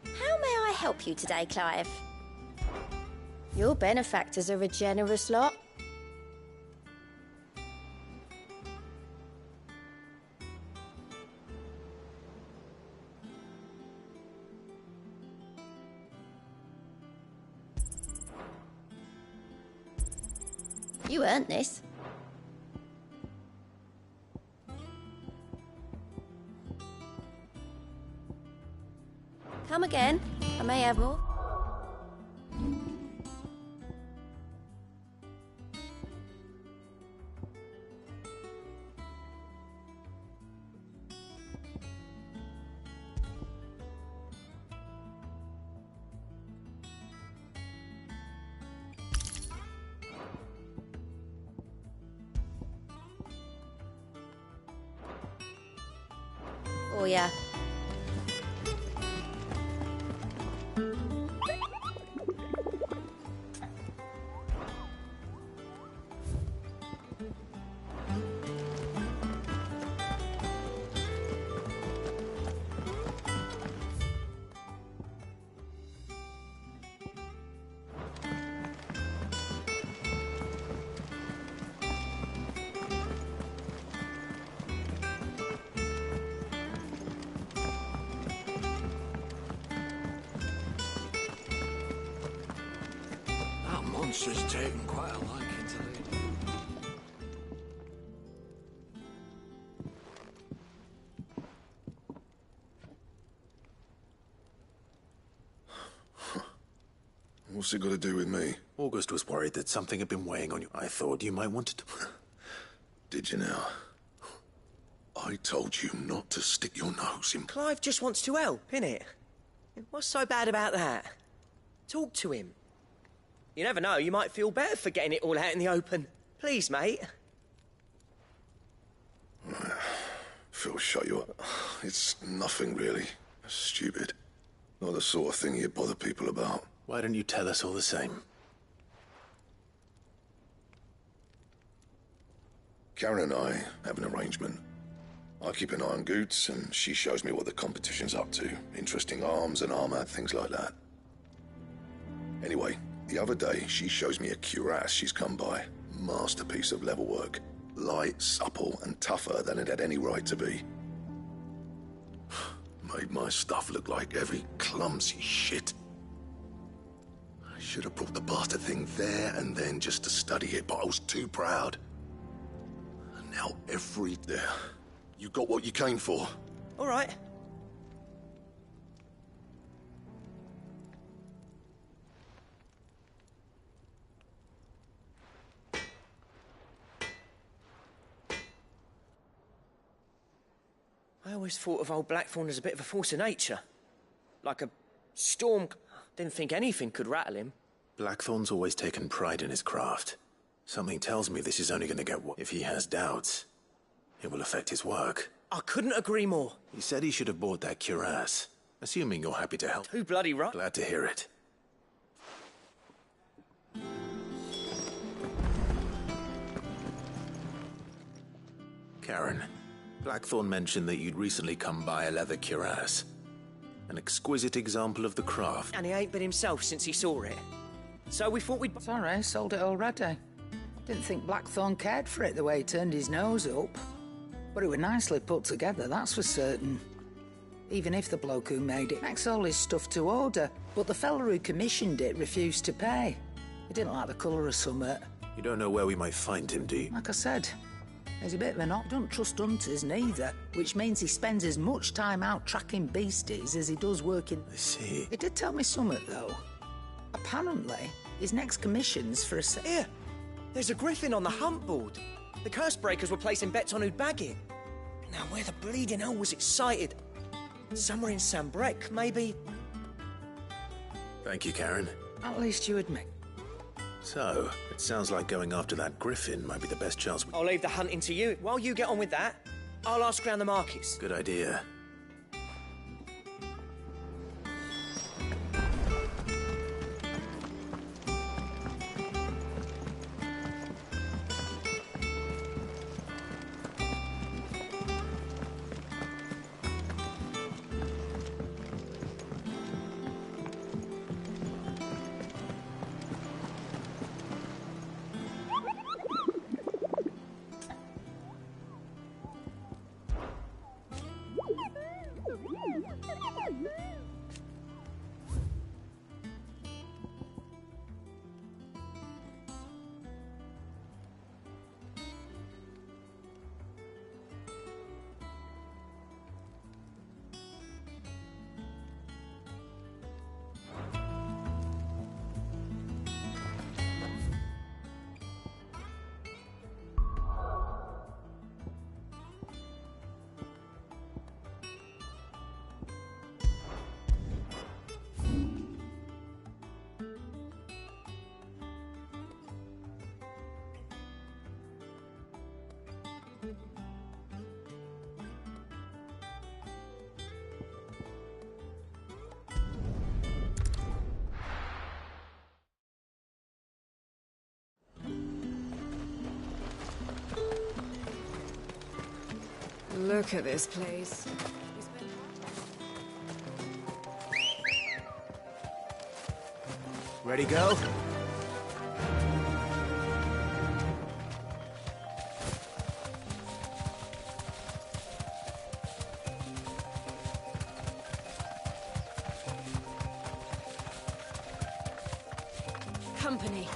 How may I help you today, Clive? Your benefactors are a generous lot. You earned this. Come again. I may have more. for you. That monster's taken quite a liking to Lady. What's it got to do with me? August was worried that something had been weighing on you. I thought you might want to... Did you now? I told you not to stick your nose in... Clive just wants to help, innit? What's so bad about that? Talk to him. You never know, you might feel better for getting it all out in the open. Please, mate. Phil, shut you up. It's nothing, really. Stupid. Not the sort of thing you bother people about. Why don't you tell us all the same? Karen and I have an arrangement. I keep an eye on Goots, and she shows me what the competition's up to. Interesting arms and armor, things like that. Anyway, the other day, she shows me a cuirass she's come by. Masterpiece of level work. Light, supple, and tougher than it had any right to be. Made my stuff look like heavy, clumsy shit. I should have brought the bastard thing there and then just to study it, but I was too proud. And now there. You got what you came for. All right. I always thought of old Blackthorn as a bit of a force of nature. Like a storm. Didn't think anything could rattle him. Blackthorn's always taken pride in his craft. Something tells me this is only going to get worse. If he has doubts, it will affect his work. I couldn't agree more. He said he should have bought that cuirass. Assuming you're happy to help. Too bloody right. Glad to hear it. Karen, Blackthorn mentioned that you'd recently come by a leather cuirass. An exquisite example of the craft. And he ain't been himself since he saw it. So we thought we'd... Sorry, sold it already. Didn't think Blackthorn cared for it the way he turned his nose up. But it was nicely put together, that's for certain. Even if the bloke who made it makes all his stuff to order. But the fella who commissioned it refused to pay. He didn't like the colour of summit. You don't know where we might find him, do you? Like I said, he's a bit of an op. Don't trust hunters neither, which means he spends as much time out tracking beasties as he does working. I see. He did tell me something, though. Apparently, his next commission's for a Here! There's a griffin on the hunt board. The curse breakers were placing bets on who'd bag it. Now, where the bleeding hell was it sighted? Somewhere in Sambrec, maybe? Thank you, Karen. At least you admit. So, it sounds like going after that griffin might be the best chance we... I'll leave the hunting to you. While you get on with that, I'll ask around the markets. Good idea. Look at this place. Ready, go? Company.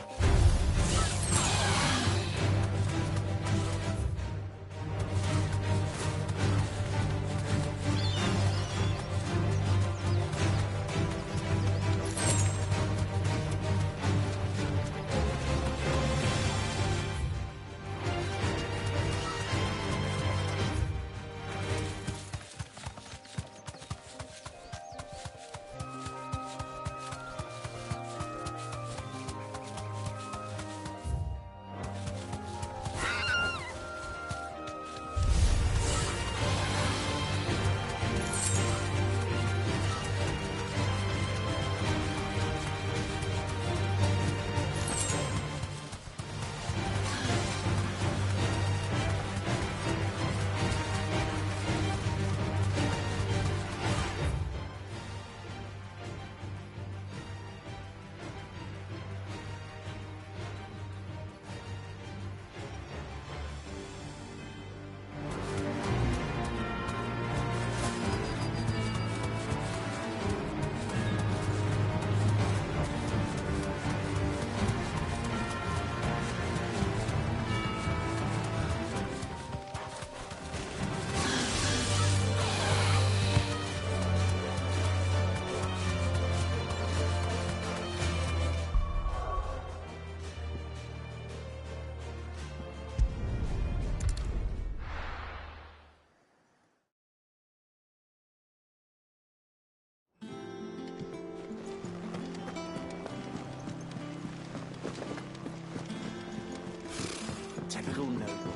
Typical note.